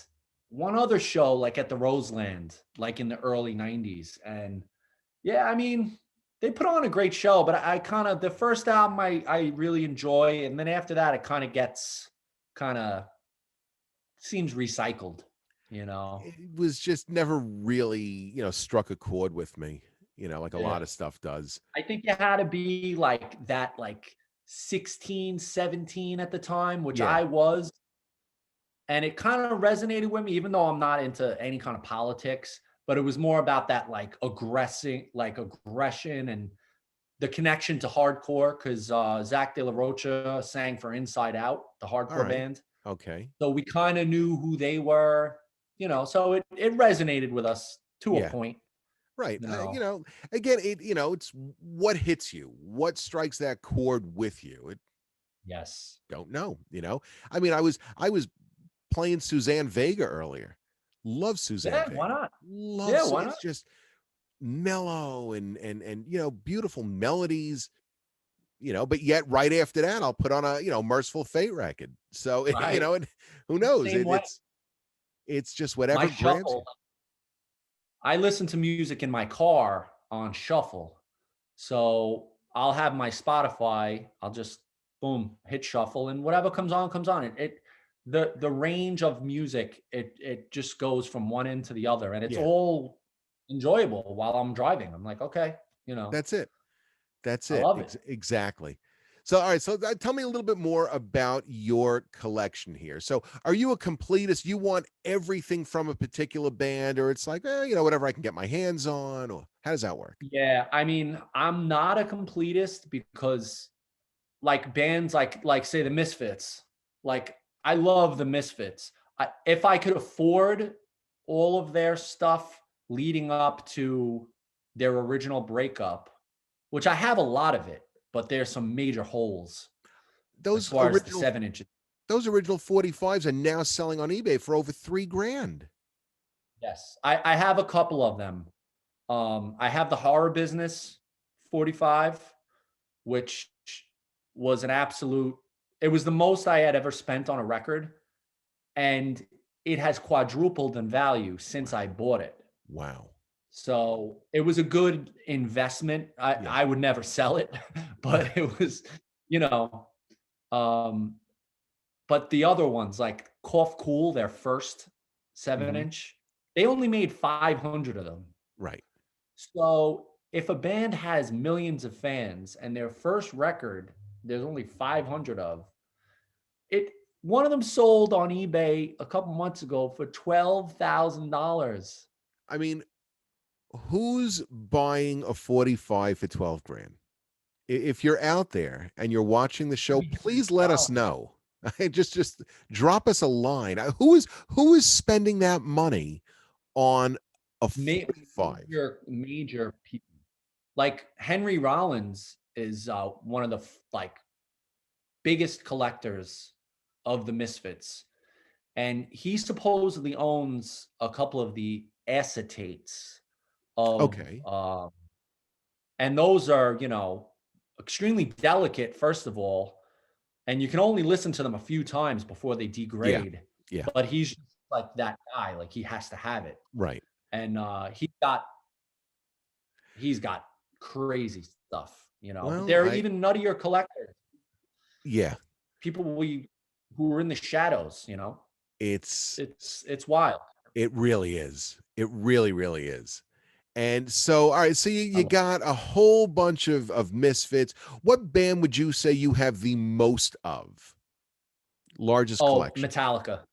one other show like at the Roseland, like in the early 90s. And yeah, I mean, they put on a great show, but I kind of the first album I really enjoy, and then after that it kind of gets kind of seems recycled, you know. It was just never really, struck a chord with me, like a lot Yeah. of stuff does. I think you had to be like that, like 16, 17 at the time, which Yeah. I was. And it kind of resonated with me, even though I'm not into any kind of politics, but it was more about that like aggression and the connection to hardcore because Zach De La Rocha sang for Inside Out, the All hardcore right. band. Okay. So we kind of knew who they were, so it resonated with us to a Yeah. point, Right. you know. Again, it's what hits you, what strikes that chord with you. It Yes. don't know. I mean, I was playing Suzanne Vega earlier. Love Suzanne Yeah, why Vega. not? Love Yeah, why it's not? just mellow and beautiful melodies, but yet right after that I'll put on a, Merciful Fate record. So, Right. and who knows? Same way. It's just My whatever grabs you. shuffle, I listen to music in my car on shuffle. So I'll have my Spotify, I'll just boom, hit shuffle and whatever comes on, comes on. The range of music, it just goes from one end to the other and it's Yeah, all enjoyable while I'm driving. I'm like, okay, that's it. That's I it. love it. Exactly. So, all right. So, tell me a little bit more about your collection here. So, are you a completist? You want everything from a particular band, or it's like, whatever I can get my hands on, or how does that work? Yeah, I mean, I'm not a completist because like bands like say the Misfits, like I love the Misfits. If I could afford all of their stuff leading up to their original breakup, which I have a lot of it, but there's some major holes as Those far as the original, 7 inches. those original 45s are now selling on eBay for over 3 grand. Yes, I have a couple of them. I have the Horror Business 45, which was an absolute. It was the most I had ever spent on a record, and it has quadrupled in value since I Wow. bought it. Wow. So it was a good investment. I, Yeah. I would never sell it, but it was, you know, um, but the other ones like Cough Cool, their first 7 Hmm. inch, they only made 500 of them. Right. So if a band has millions of fans and their first record, there's only 500 of it. One of them sold on eBay a couple months ago for $12,000. I mean, who's buying a 45 for 12 grand? If you're out there and you're watching the show, please let us know. Just drop us a line. Who is spending that money on a 45? Major people. Like Henry Rollins is one of the like biggest collectors of the Misfits, and he supposedly owns a couple of the acetates of, Okay. and those are extremely delicate. First of all, and you can only listen to them a few times before they Yeah. degrade. Yeah. But he's just like that guy, like he has to have it, Right. and he's got crazy stuff. But Well, there are even nuttier collectors, yeah, people who are in the shadows. it's It's wild. it really is. It really, really is. And so, all right, so you got a whole bunch of misfits. What band would you say you have the most of? Largest Oh, collection? Metallica.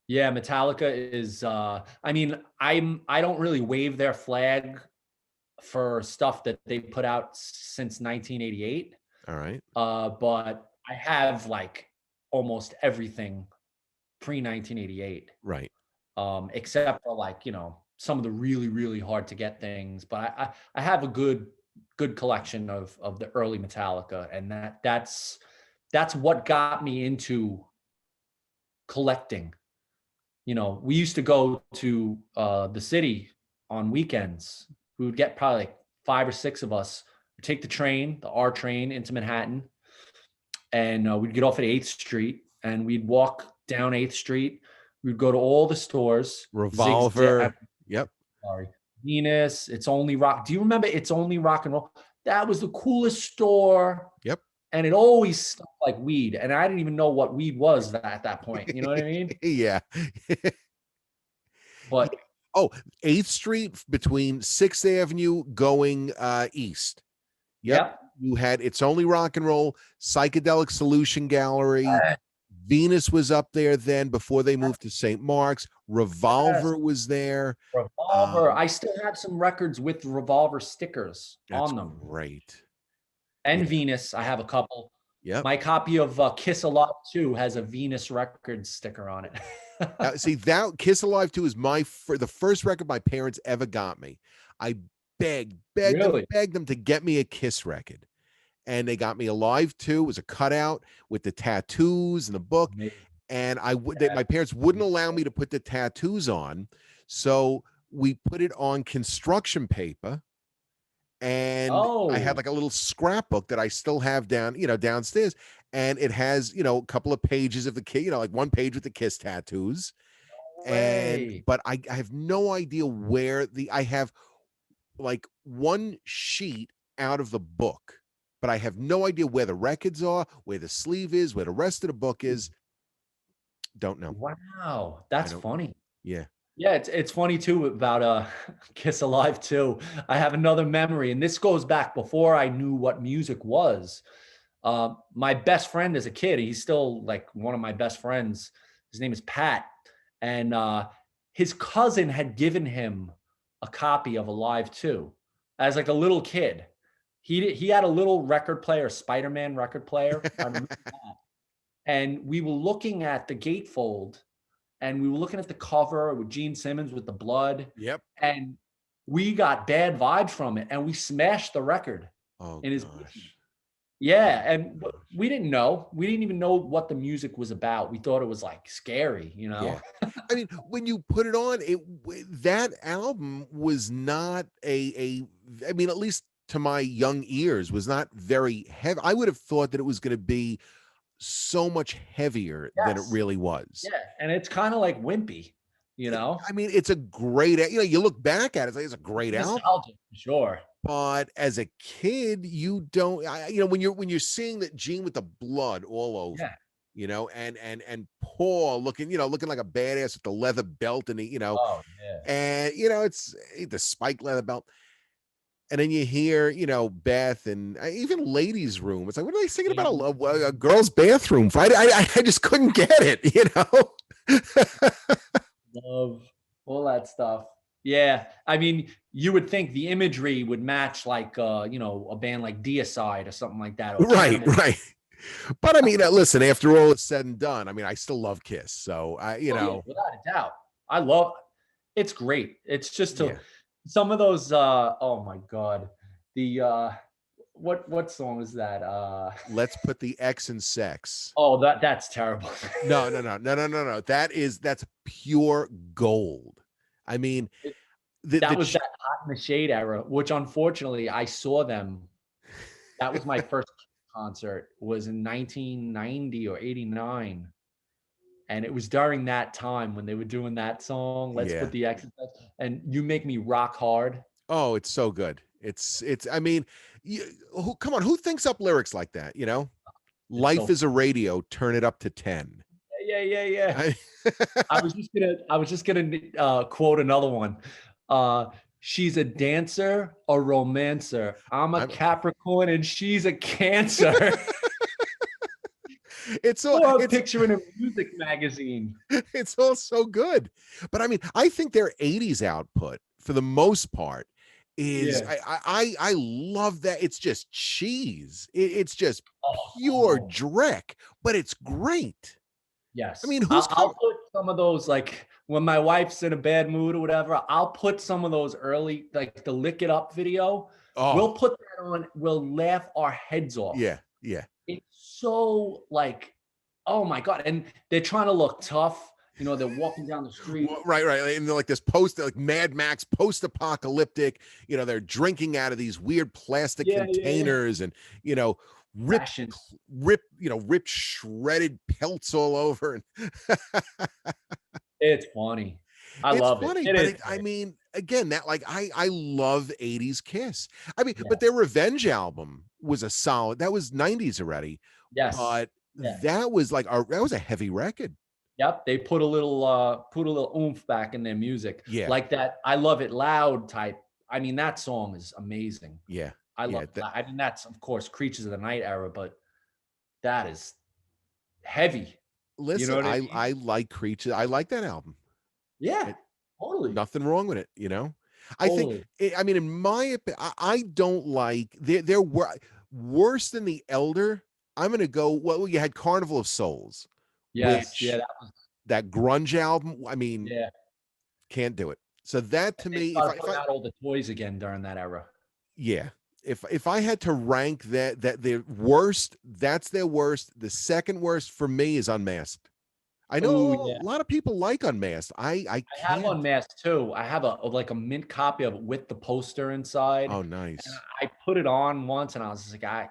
Yeah, Metallica is I mean, I don't really wave their flag for stuff that they put out since 1988. All right. But I have like almost everything pre 1988, Right. except for like, some of the really, really hard to get things. But I have a good collection of the early Metallica, and that's what got me into collecting. We used to go to the city on weekends. We would get probably like 5 or 6 of us, take the train, the R train into Manhattan, and we'd get off at 8th Street and we'd walk down 8th Street. We'd go to all the stores, Revolver. Yep. sorry, Venus, It's Only Rock. Do you remember It's Only Rock and Roll? That was the coolest store. Yep. And it always smelled like weed. And I didn't even know what weed was at that point. You know what I mean? Yeah. But Oh, 8th Street between 6th Avenue going east. Yep. yep. You had It's Only Rock and Roll, Psychedelic Solution Gallery. Venus was up there then before they moved to St. Mark's. Revolver was there. Revolver. I still have some records with Revolver stickers That's on them. great. And Yeah. Venus, I have a couple. Yep. My copy of Kiss Alive 2 has a Venus record sticker on it. See, that Kiss Alive 2 is the first record my parents ever got me. I begged Really? them to get me a Kiss record. And they got me Alive 2. It was a cutout with the tattoos and the book. Amazing. And my parents wouldn't allow me to put the tattoos on. So we put it on construction paper. And I had like a little scrapbook that I still have downstairs. And it has, a couple of pages of the Kiss, like one page with the Kiss tattoos. But I have no idea where I have like one sheet out of the book, but I have no idea where the records are, where the sleeve is, where the rest of the book is. Don't know. Wow. That's funny. Yeah. Yeah, it's funny too about Kiss Alive 2. I have another memory, and this goes back before I knew what music was. My best friend as a kid, he's still like one of my best friends. His name is Pat, and his cousin had given him a copy of Alive 2 as like a little kid. He had a little record player, Spider-Man record player. I remember that. And we were looking at the gatefold, and we were looking at the cover with Gene Simmons with the blood. Yep. And we got bad vibes from it, and we smashed the record. Oh, in his gosh. Yeah, and we didn't know. We didn't even know what the music was about. We thought it was like scary, Yeah. I mean, when you put it on, that album was not I mean, at least to my young ears, was not very heavy. I would have thought that it was going to be so much heavier than it really was. Yeah, and it's kind of like wimpy, I mean, it's a great, you look back at it, it's a great album. Nostalgic, for sure. But as a kid, you don't, when you're seeing that Gene with the blood all over, and Paul looking like a badass with the leather belt and and it's the spiked leather belt. And then you hear, Beth and even Ladies' Room. It's like, what are they singing about? A girl's bathroom? I just couldn't get it, Love all that stuff. Yeah. I mean, you would think the imagery would match like, a band like Deicide or something like that. Right. But I mean, listen, after all is said and done, I mean, I still love Kiss. So, without a doubt. I love it's great. It's just some of those, oh my God. The, what song is that? Let's Put the X in Sex. Oh, that's terrible. No. That's pure gold. I mean, that was that Hot in the Shade era, which unfortunately I saw them. That was my first concert, was in 1990 or 89. And it was during that time when they were doing that song, Let's Put the X in Sex, and You Make Me Rock Hard. Oh, it's so good. I mean, come on, who thinks up lyrics like that? Life is a radio, turn it up to 10. Yeah. I was just gonna quote another one. She's a dancer, a romancer. I'm a Capricorn and she's a Cancer. It's all Or a it's picture in a music magazine. it's all so good. But I mean, I think their 80s output for the most part is Yeah. I love that. It's just cheese. It's just pure Oh, dreck, but it's great. I yes. mean, I'll put some of those, like when my wife's in a bad mood or whatever, I'll put some of those early, like the Lick It Up video. oh, We'll put that on. We'll laugh our heads off. yeah, yeah. It's so like, oh my God. And they're trying to look tough. You know, they're walking down the street. Right, right. And they're like this like Mad Max post-apocalyptic, they're drinking out of these weird plastic Yeah, yeah, yeah. containers and, you know, ripped, Rations. ripped shredded pelts all over. And It's funny. I it's love it. funny, It but is I funny. mean, again, that like I love 80s Kiss. I mean, but Yes. their Revenge album was a solid, that was 90s already, Yes. but Yeah. that was like that was a heavy record. Yep. They put a little oomph back in their music. Yeah, Like that I Love It Loud type. I mean, that song is amazing. yeah, I love yeah. it. I mean, that's of course Creatures of the Night era, but that is heavy. You know Listen, what I I mean? like Creature. I like that album. Yeah. It, Totally. nothing wrong with it. I think Totally. I mean, in my opinion, I don't like they're worse than the Elder. I'm gonna go. Well, you had Carnival of Souls, Yes. Yeah. which that grunge album. I mean, Yeah. can't do it. So that And to they me, started putting out all the toys again during that era. yeah, if I had to rank that their worst, that's their worst. The second worst for me is Unmasked. I know Oh a yeah. lot of people like Unmasked. I I have can't. Unmasked too. I have like a mint copy of it with the poster inside. Oh, And nice. I put it on once and I was just like,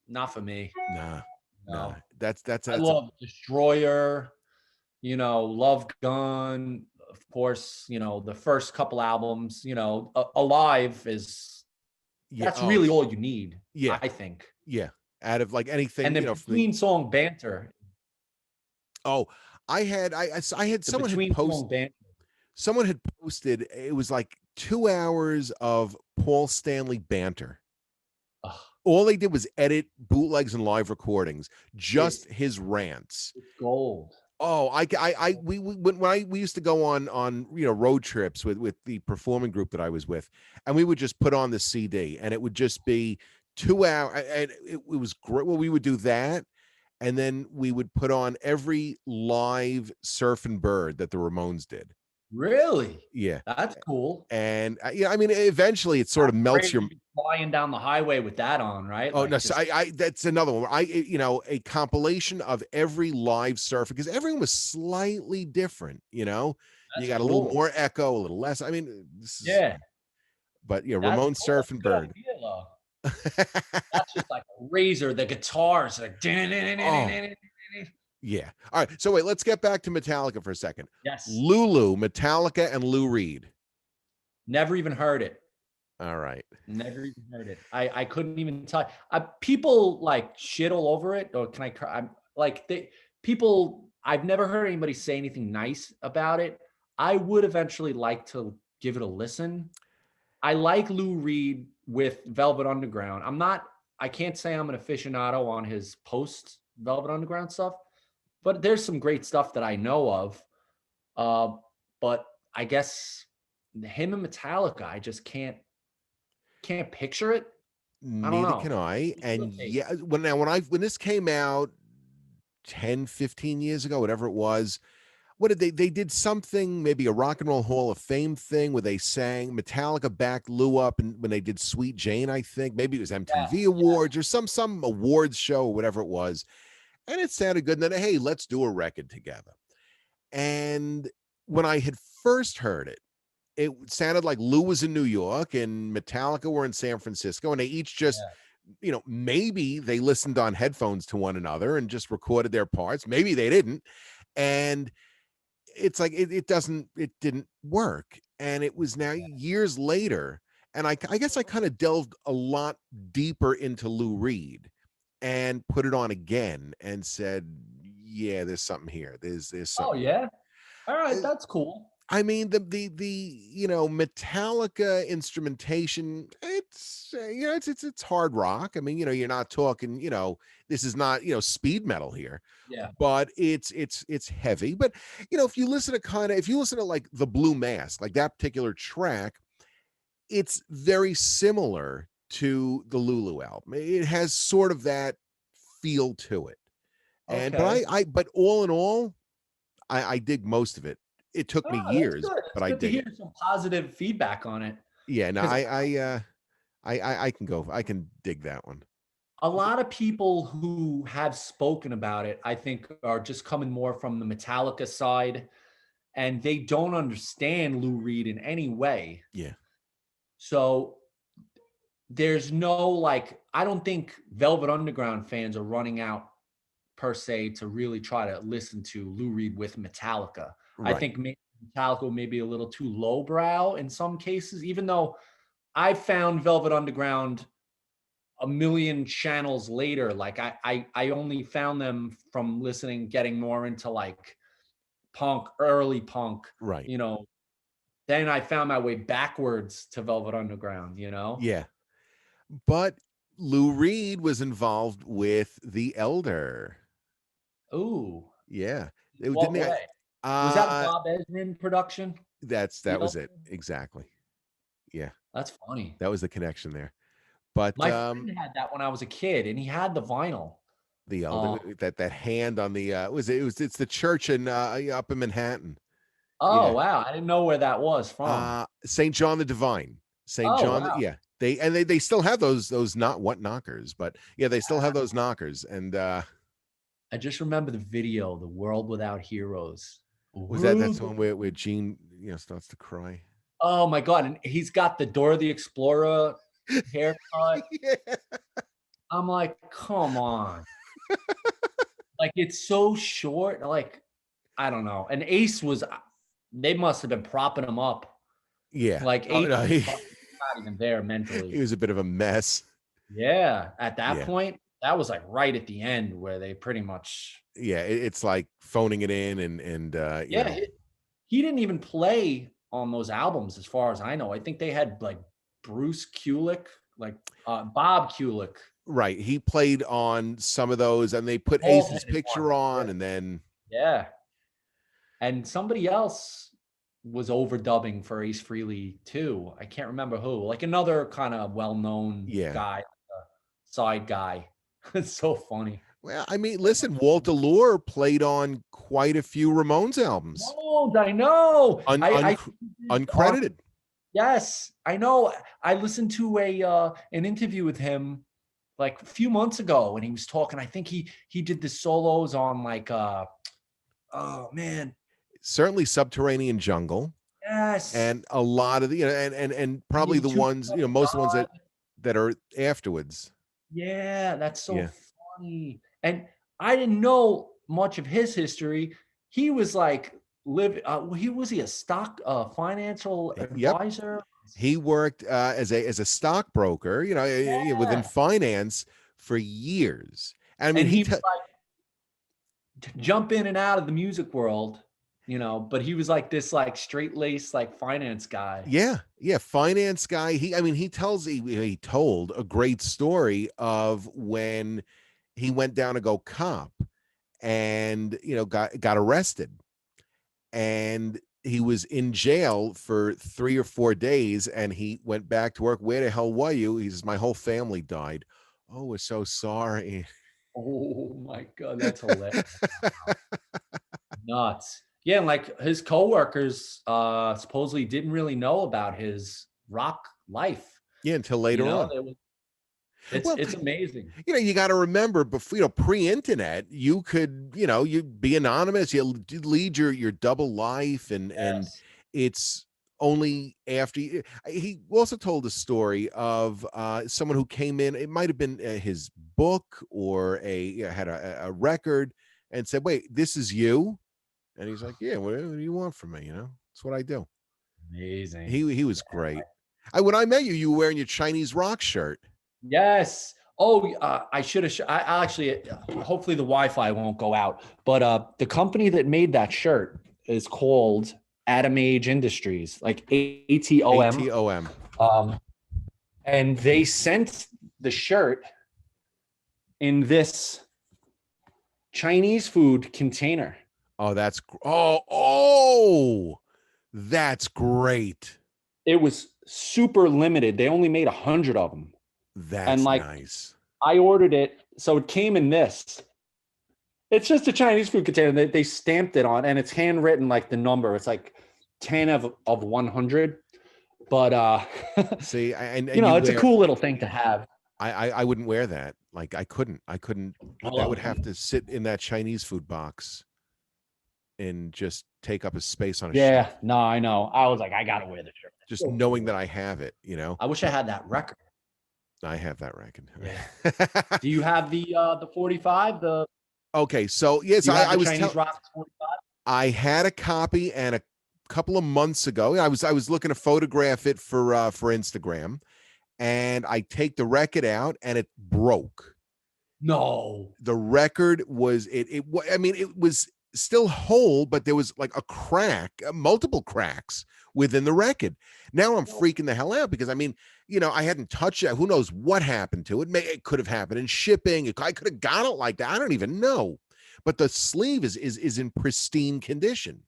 not for me. Nah, nah. No. I That's a love Destroyer, Love Gun, of course, the first couple albums, Alive is yeah. that's Oh, really all you need, yeah, I think. yeah. Out of like And anything, the from the between song banter, oh, I had the between song banter. someone had posted it was like 2 hours of Paul Stanley banter. Ugh, All they did was edit bootlegs and live recordings, it's just his rants. it's gold. Oh, we used to go on road trips with the performing group that I was with, and we would just put on the CD, and it would just be 2 hour, and it was great. Well, we would do that, and then we would put on every live Surf and Bird that the Ramones did. Really? Yeah, That's cool. and yeah, I mean, eventually it sort of melts Crazy your. to be flying down the highway with that on, right? Oh no, Like so just I that's another one. A compilation of every live surfer because everyone was slightly different. You that's got a little cool. more echo, a little less. I mean, this is, Yeah, but that's Ramon cool. Surf That's and a good Bird. idea, though. That's just like a razor. The guitars like Oh yeah. All right. So wait, let's get back to Metallica for a second. yes. Lulu, Metallica, and Lou Reed. Never even heard it. All right. Never even heard it. I couldn't even tell. People like shit all over it. Or can I? I'm like people. I've never heard anybody say anything nice about it. I would eventually like to give it a listen. I like Lou Reed with Velvet Underground. I can't say I'm an aficionado on his post Velvet Underground stuff, but there's some great stuff that I know of. Uh, but I guess him and Metallica, I just can't picture it. I don't Neither know. can I. What's your And take? yeah, when this came out 10, 15 years ago, whatever it was, what did they did something, maybe a Rock and Roll Hall of Fame thing where they sang Metallica backed Lou up, and when they did Sweet Jane, I think maybe it was MTV Yes, yes. Awards or some awards show or whatever it was, and it sounded good. And then hey, let's do a record together. And when I had first heard it, it sounded like Lou was in New York and Metallica were in San Francisco, and they each just maybe they listened on headphones to one another and just recorded their parts. Maybe they didn't. And it's like it didn't work, and it was now years later, and I guess I kind of delved a lot deeper into Lou Reed and put it on again and said, yeah, there's something here, there's Oh something yeah. All here. right, that's cool. I mean, the Metallica instrumentation, it's it's hard rock. I mean, you're not talking, this is not, speed metal here, Yeah. but it's heavy. But if you listen to like the Blue Mask, like that particular track, it's very similar to the Lulu album. It has sort of that feel to it. And but Okay. but all in all, I dig most of it. It took me Oh, that's years, good. but It's I good to dig hear it. some positive feedback on it. Yeah, no, Because I can dig that one. a lot of people who have spoken about it, I think, are just coming more from the Metallica side, and they don't understand Lou Reed in any way. Yeah. So there's no like, I don't think Velvet Underground fans are running out per se to really try to listen to Lou Reed with Metallica. I Right. think Metallica may be a little too lowbrow in some cases, even though I found Velvet Underground a million channels later. Like I only found them from listening, getting more into like punk, early punk, Right. you know. Then I found my way backwards to Velvet Underground, you know? Yeah. But Lou Reed was involved with the Elder. Ooh, Yeah. Didn't what they? way? Was that a Bob Ezrin production? The That was it. Exactly. Yeah. That's funny. That was the connection there. But My friend had that when I was a kid, and he had the vinyl. the Elder, Uh, that hand on the it's the church in up in Manhattan. oh Yeah. wow, I didn't know where that was from. St. John the Divine. St. Oh John, wow, yeah. They still have those not what knockers, but yeah, they still have those knockers. And I just remember the video, "The World Without Heroes." was that's the World. one where Gene, starts to cry. Oh my god, and he's got the Dora the Explorer haircut. Yeah. I'm like, come on, like it's so short. Like I don't know. And Ace was, they must have been propping him up. Yeah. Like Oh Ace no, was probably not even there he mentally. was a bit of a mess. Yeah, at that Yeah. point, that was like right at the end where they pretty much. Yeah, it's like phoning it in and Yeah, he didn't even play on those albums, as far as I know. I think they had like Bruce Kulick, like Bob Kulick, right. He played on some of those and they put Ace's bald-headed one. picture Yeah, on and then yeah. And somebody else was overdubbing for Ace Frehley too. I can't remember who. Like another kind of well-known yeah. guy, side guy. It's so funny. Well, I mean, listen, Walter Lure played on quite a few Ramones albums. Oh, I know. I Uncredited. yes, I know. I listened to an interview with him like a few months ago, and he was talking. I think he did the solos on like oh man, Certainly Subterranean Jungle. yes. And a lot of the, and probably Indian the ones, most of the ones 275. that are afterwards. Yeah, that's so Yeah. funny. And I didn't know much of his history. He was like he was he a stock financial Yep. advisor? He worked as a stockbroker, within Yeah. finance for years. And I mean, And he was like jump in and out of the music world, but he was like this like straight-laced like finance guy. yeah, finance guy. He told a great story of when he went down to go cop and got arrested, and he was in jail for 3 or 4 days, and he went back to work. Where the hell were you? He says, my whole family died. Oh, we're so sorry. Oh my God, that's hilarious. Nuts. Yeah, and like his coworkers supposedly didn't really know about his rock life. Yeah, until later on. Well, It's amazing. you got to remember, before, pre-internet, you could, you'd be anonymous, you lead your double life, and Yes. it's only after he also told a story of someone who came in. It might have been his book, or had a record, and said, wait, this is you? And he's like, yeah, what do you want from me? That's what I do. Amazing. He was great. When I met you, you were wearing your Chinese rock shirt. Yes. Oh, I should have. I actually, hopefully the Wi-Fi won't go out. But the company that made that shirt is called Atom Age Industries, like ATOM. ATOM. And they sent the shirt in this Chinese food container. Oh, that's great. It was super limited. They only made 100 of them. And That's like nice. I ordered it, so it came in this. It's just a Chinese food container. They stamped it on, and it's handwritten like the number. It's like 10 of 100. But See, you and know, you it's a wear cool little thing to have. I wouldn't wear that. Like I couldn't that would Oh, have to sit in that Chinese food box and just take up a space on a yeah, shelf. no, I know. I was like, I gotta wear the shirt. It's Just so knowing cool. that I have it, you know. I wish I had that record. I have that record. Yeah. Do you have the 45? Okay, so yes, Do you have I the was Chinese telling Rocks 45? I had a copy, and a couple of months ago, I was looking to photograph it for Instagram, and I take the record out, and it broke. No. The record was I mean, it was still whole, but there was like a crack, multiple cracks within the record. Now I'm freaking the hell out because I mean, you know, I hadn't touched it. Who knows what happened to it? It could have happened in shipping. I could have got it like that. I don't even know. But the sleeve is in pristine condition.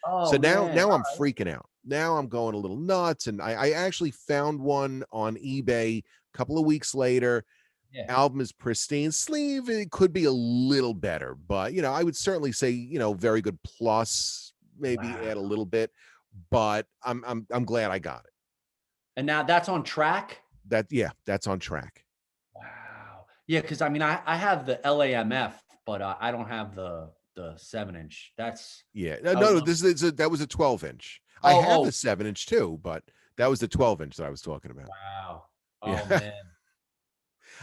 So Oh now man. I'm freaking out. Now I'm going a little nuts. And I actually found one on eBay a couple of weeks later. Yeah. Album is pristine. Sleeve, it could be a little better, but you know, I would certainly say, you know, very good plus, maybe Wow. add a little bit, but I'm glad I got it. And now that's on track? That's on track. Wow. Yeah, because I mean, I have the LAMF, but I don't have the 7-inch. That's Yeah. I would No, love. that was a 12-inch. I Oh, have the oh, 7-inch too, but that was the 12-inch that I was talking about. wow. Yeah. Oh man.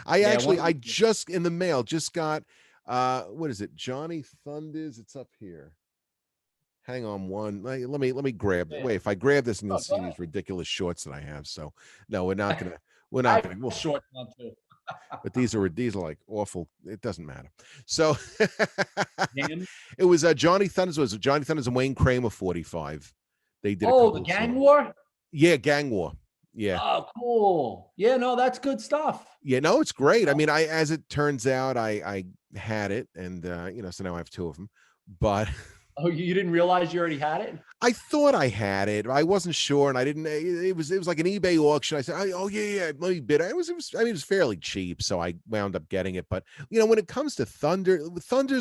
Yeah, I one. just in the mail just got what is it? Johnny Thunders. It's up here. Hang on one. Let me grab it. Yeah. Wait, if I grab this and you'll Oh, go see these ridiculous shorts that I have. So no, we're I not have gonna a short one too. but these are like awful. It doesn't matter. So Him? it was Johnny Thunders and Wayne Kramer 45. They did a Oh, the couple of gang songs. war? Yeah, Gang War. Yeah. Oh, cool. Yeah, no, that's good stuff. Yeah, no, it's great. I mean, I as it turns out, I had it and you know, so now I have two of them. But Oh, you didn't realize you already had it? I thought I had it. I wasn't sure, and I didn't. It was like an eBay auction. I said, "Oh yeah, let me bid." It was. I mean, it was fairly cheap, so I wound up getting it. But you know, when it comes to Thunders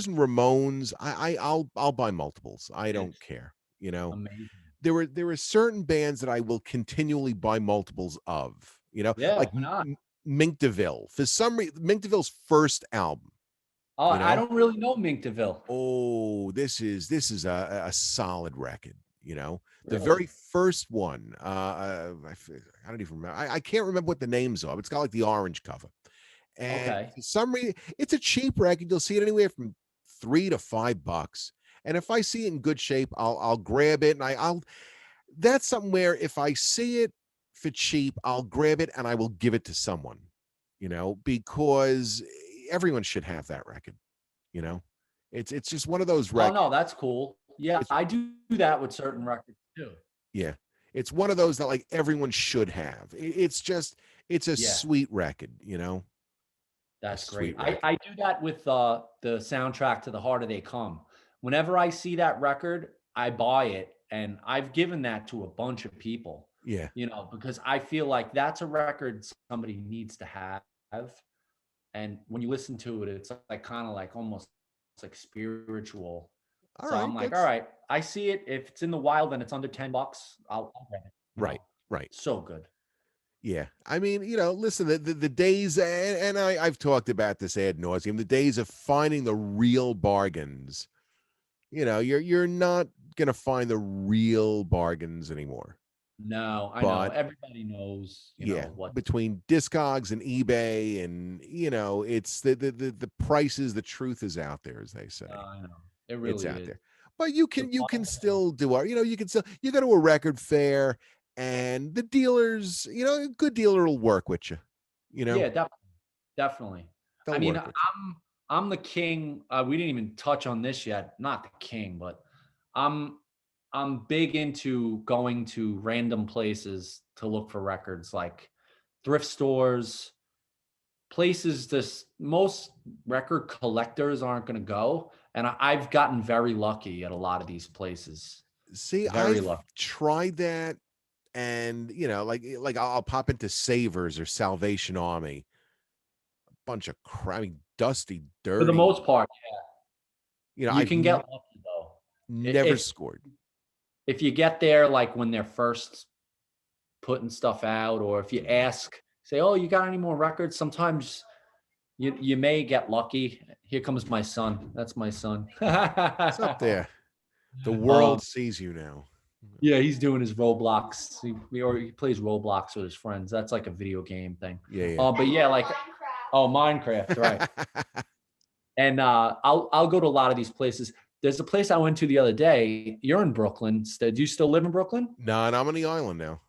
and Ramones, I'll buy multiples. I Yeah, don't care. You know, amazing. there were certain bands that I will continually buy multiples of. You know, Yeah, like why not? Mink DeVille. For some reason, Mink DeVille's first album. Oh, You I know, don't really know Mink DeVille. oh, this is a solid record. You know, the Really? very first one. I don't even remember. I can't remember what the names are. It's got like the orange cover, and Okay. for some reason, it's a cheap record. You'll see it anywhere from $3 to $5. And if I see it in good shape, I'll grab it, and I'll. That's something where if I see it for cheap, I'll grab it and I will give it to someone. You know, because everyone should have that record. You know, it's just one of those Oh, records. no, that's cool. Yeah, It's I do that with certain records too. yeah, it's one of those that like everyone should have. It's just it's a Yeah, sweet record, you know, a that's great. sweet I record. I do that with the soundtrack to The Harder They Come. Whenever I see that record, I buy it, and I've given that to a bunch of people, Yeah. you know, because I feel like that's a record somebody needs to have. And when you listen to it, it's like kind of like almost like spiritual. All So right. I'm like, all That's right, I see it. If it's in the wild and it's under $10, I'll grab it. You right. know, Right. so good. Yeah. I mean, you know, listen, the days, and I've talked about this ad nauseum, the days of finding the real bargains. You know, you're not gonna find the real bargains anymore. No, I know. But Everybody knows, you yeah, know, what. between Discogs and eBay, and you know, it's the prices, the truth is out there, as they say. I know. It It's really out is. there. But The you bottom can of the barrel. still do you know, you can still you go to a record fair and the dealers, you know, a good dealer will work with you. You know, Yeah, definitely. I they'll mean, work with you. I'm the king. We didn't even touch on this yet. Not the king, but I'm I'm big into going to random places to look for records, like thrift stores, places this most record collectors aren't going to go. And I've gotten very lucky at a lot of these places. See, Very I've lucky. tried that, and like I'll pop into Savers or Salvation Army. Bunch of crap, I mean, dusty, For the dirty. most part, you I've can get lucky though. never If scored. if you get there like when they're first putting stuff out, or if you ask, say, "Oh, you got any more records?" Sometimes you may get lucky. Here comes my son. That's my son. It's up there. The Um, world sees you now. yeah, he's doing his Roblox. He plays Roblox with his friends. That's like a video game thing. Yeah, But yeah, like Minecraft, right? yeah. And I'll go to a lot of these places. There's a place I went to the other day. You're in Brooklyn. Do you still live in Brooklyn? No, and I'm on the island now.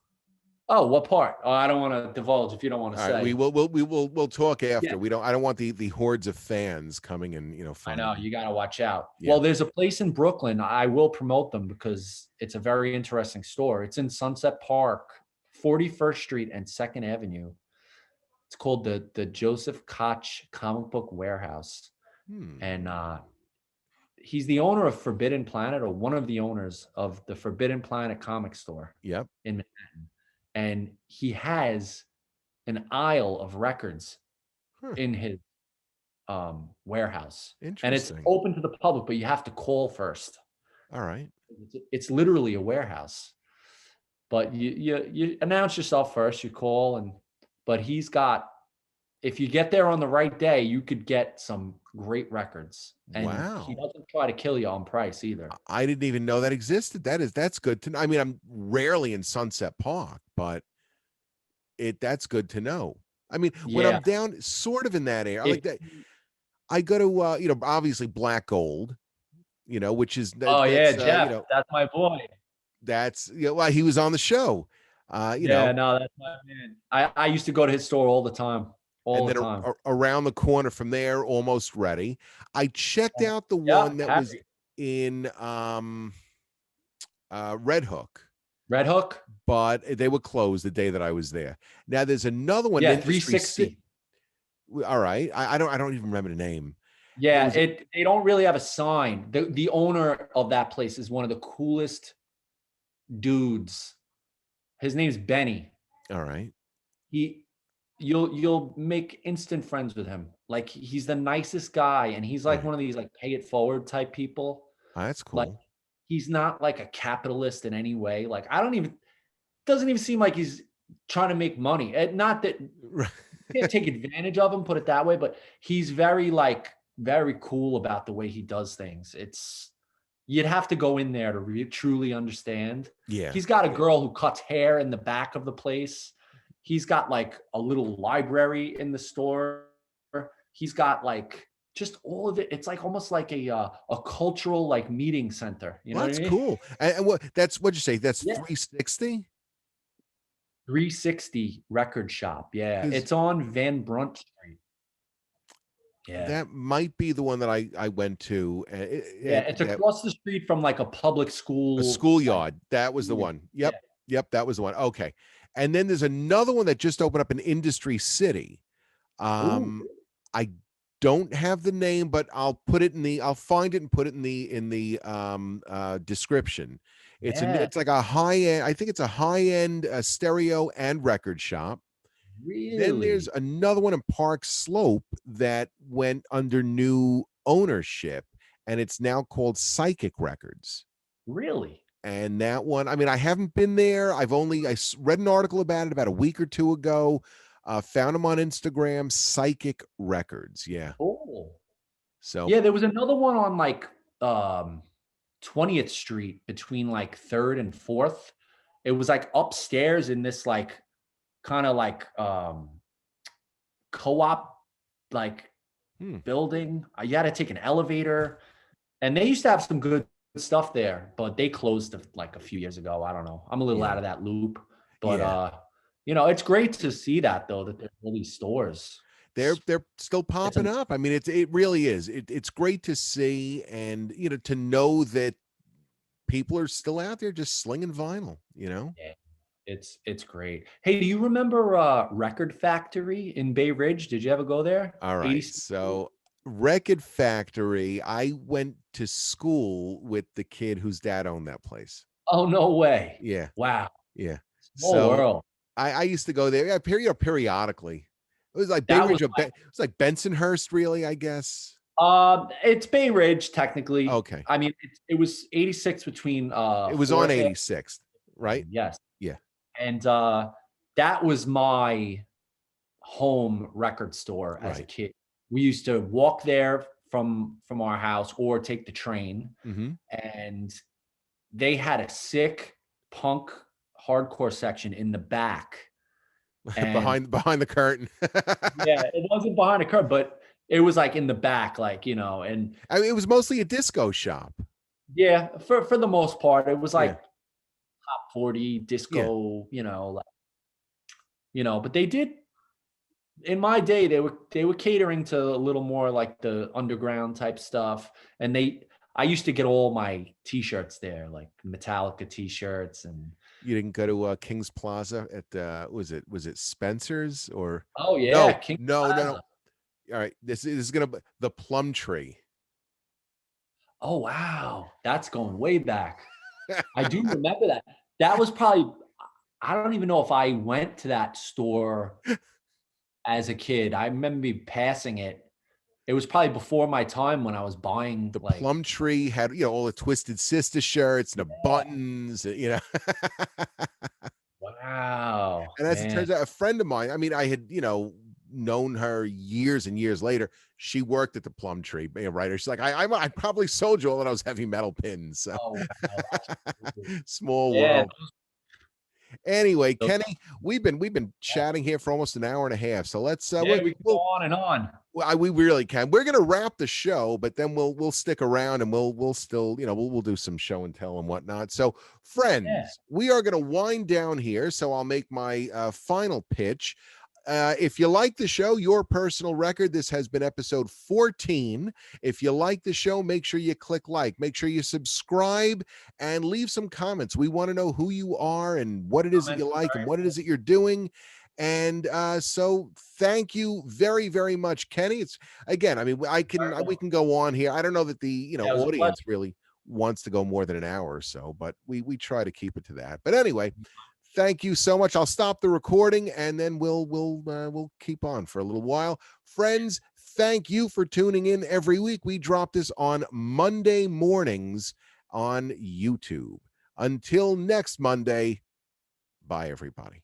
Oh, what part? Oh, I don't want to divulge if you don't want to All right, say. we'll talk Yeah, after. I don't want the hordes of fans coming and I finding know me. you got to watch out. Yeah. Well, there's a place in Brooklyn. I will promote them because it's a very interesting store. It's in Sunset Park, 41st Street and 2nd Avenue. It's called the Joseph Koch Comic Book Warehouse, and he's the owner of Forbidden Planet, or one of the owners of the Forbidden Planet comic store Yep. in Manhattan. And he has an aisle of records in his warehouse. And it's Interesting. open to the public, but you have to call first. All right. It's literally a warehouse. But you announce yourself first, you call, but he's got, if you get there on the right day, you could get some great records. And he Wow. doesn't try to kill you on price either. I didn't even know that existed. That's good to know. I mean, I'm rarely in Sunset Park, but that's good to know. I mean, when Yeah. I'm down sort of in that area, like If, that, I go to obviously Black Gold, which is oh yeah, that's Jeff, that's my boy. that's well, he was on the show. Yeah, no, that's my man. I used to go to his store all the time. And All the then time. around the corner from there, Almost Ready. I checked out the Yeah, one that was happy. in Red Hook, Red Hook? but they were closed the day that I was there. Now there's another one, Yeah, Industry 360. All right. I don't even remember the name. Yeah, they don't really have a sign. The owner of that place is one of the coolest dudes. His name's Benny. All right. You'll make instant friends with him. Like, he's the nicest guy, and he's like one of these like pay it forward type people. Oh, that's Like, cool. he's not like a capitalist in any way. Like, doesn't even seem like he's trying to make money. And not that you can't take advantage of him, put it that way, but he's very cool about the way he does things. You'd have to go in there to truly understand. Yeah. He's got a girl who cuts hair in the back of the place. He's got like a little library in the store. He's got like just all of it. It's like almost like a cultural like meeting center. You know That's what I mean? cool. And what'd you say? That's Yeah. 360? 360 record shop. Yeah. 'Cause It's on Van Brunt Street. Yeah. that might be the one that I went to. Yeah. It's across the street from like a public school. A schoolyard. That was the one. Yep. Yeah. Yep. That was the one. Okay. And then there's another one that just opened up in Industry City. Ooh. I don't have the name, but I'll find it and put it in the description. It's like a high end, I think it's a high end stereo and record shop. Really? Then there's another one in Park Slope that went under new ownership, and it's now called Psychic Records. Really? And that one, I mean, I haven't been there. I read an article about it about a week or two ago. Found them on Instagram, Psychic Records. Yeah. Oh. So Yeah, there was another one on like 20th Street between like 3rd and 4th. It was like upstairs in this like kind of like co-op like building. You had to take an elevator, and they used to have some good stuff there, but they closed like a few years ago. I don't know. I'm a little out of that loop, but it's great to see that though, that there's all these stores. they're still popping up. I mean, it really is. It's great to see, and to know that people are still out there just slinging vinyl. Yeah. It's great. Hey, do you remember Record Factory in Bay Ridge? Did you ever go there? All right. 86. So Record Factory, I went to school with the kid whose dad owned that place. Oh, no way. Yeah. Wow. Yeah. Small So world. I used to go there, yeah, periodically. It was like Bay That was Ridge, it was like Bensonhurst, really, I guess. it's Bay Ridge technically. Okay. I mean, it was 86 between It was on 4th 86th, right? and yes. Yeah. And that was my home record store as a Right. kid. We used to walk there from our house or take the train, Mm-hmm. and they had a sick punk hardcore section in the back. And behind the curtain. yeah, it wasn't behind a curtain, but it was like in the back, like, and I mean, it was mostly a disco shop. yeah, for the most part, it was Yeah. like top 40 Yeah. disco, like, but they did in my day, they were catering to a little more like the underground type stuff. And I used to get all my t-shirts there, like Metallica t-shirts. And You didn't go to King's Plaza at was it Spencer's or oh yeah, no, King no, no, no. Plaza. All right, this is gonna be the Plum Tree. Oh wow, that's going way back. I do remember that. That was probably, I don't even know if I went to that store as a kid. I remember me passing it. It was probably before my time when I was buying The like, Plum Tree had, all the Twisted Sister shirts and the buttons, wow, And as it man. turns out, a friend of mine, I mean, I had, known her years and years later. She worked at the Plum Tree, being a writer. She's like, I probably sold you all of those heavy metal pins. So Oh wow, that's cool. small Yeah, world. Anyway, those, Kenny, we've been chatting here for almost an hour and a half. So let's yeah, we can go on and on. we really can. We're gonna wrap the show, but then we'll stick around and we'll still, we'll do some show and tell and whatnot. So, Yeah, friends, we are gonna wind down here. So I'll make my final pitch. If you like the show, Your Personal Record, this has been episode 14. If you like the show, make sure you click like, make sure you subscribe, and leave some comments. We want to know who you are and what it is that you comments are like and very what it is that you're doing. And so thank you very, very much, Kenny. It's again, I mean, very we welcome. can go on here. I don't know that the Yeah, it was a pleasure. audience really wants to go more than an hour or so, but we try to keep it to that. But anyway, thank you so much. I'll stop the recording and then we'll keep on for a little while. Friends, thank you for tuning in every week. We drop this on Monday mornings on YouTube. Until next Monday, bye everybody.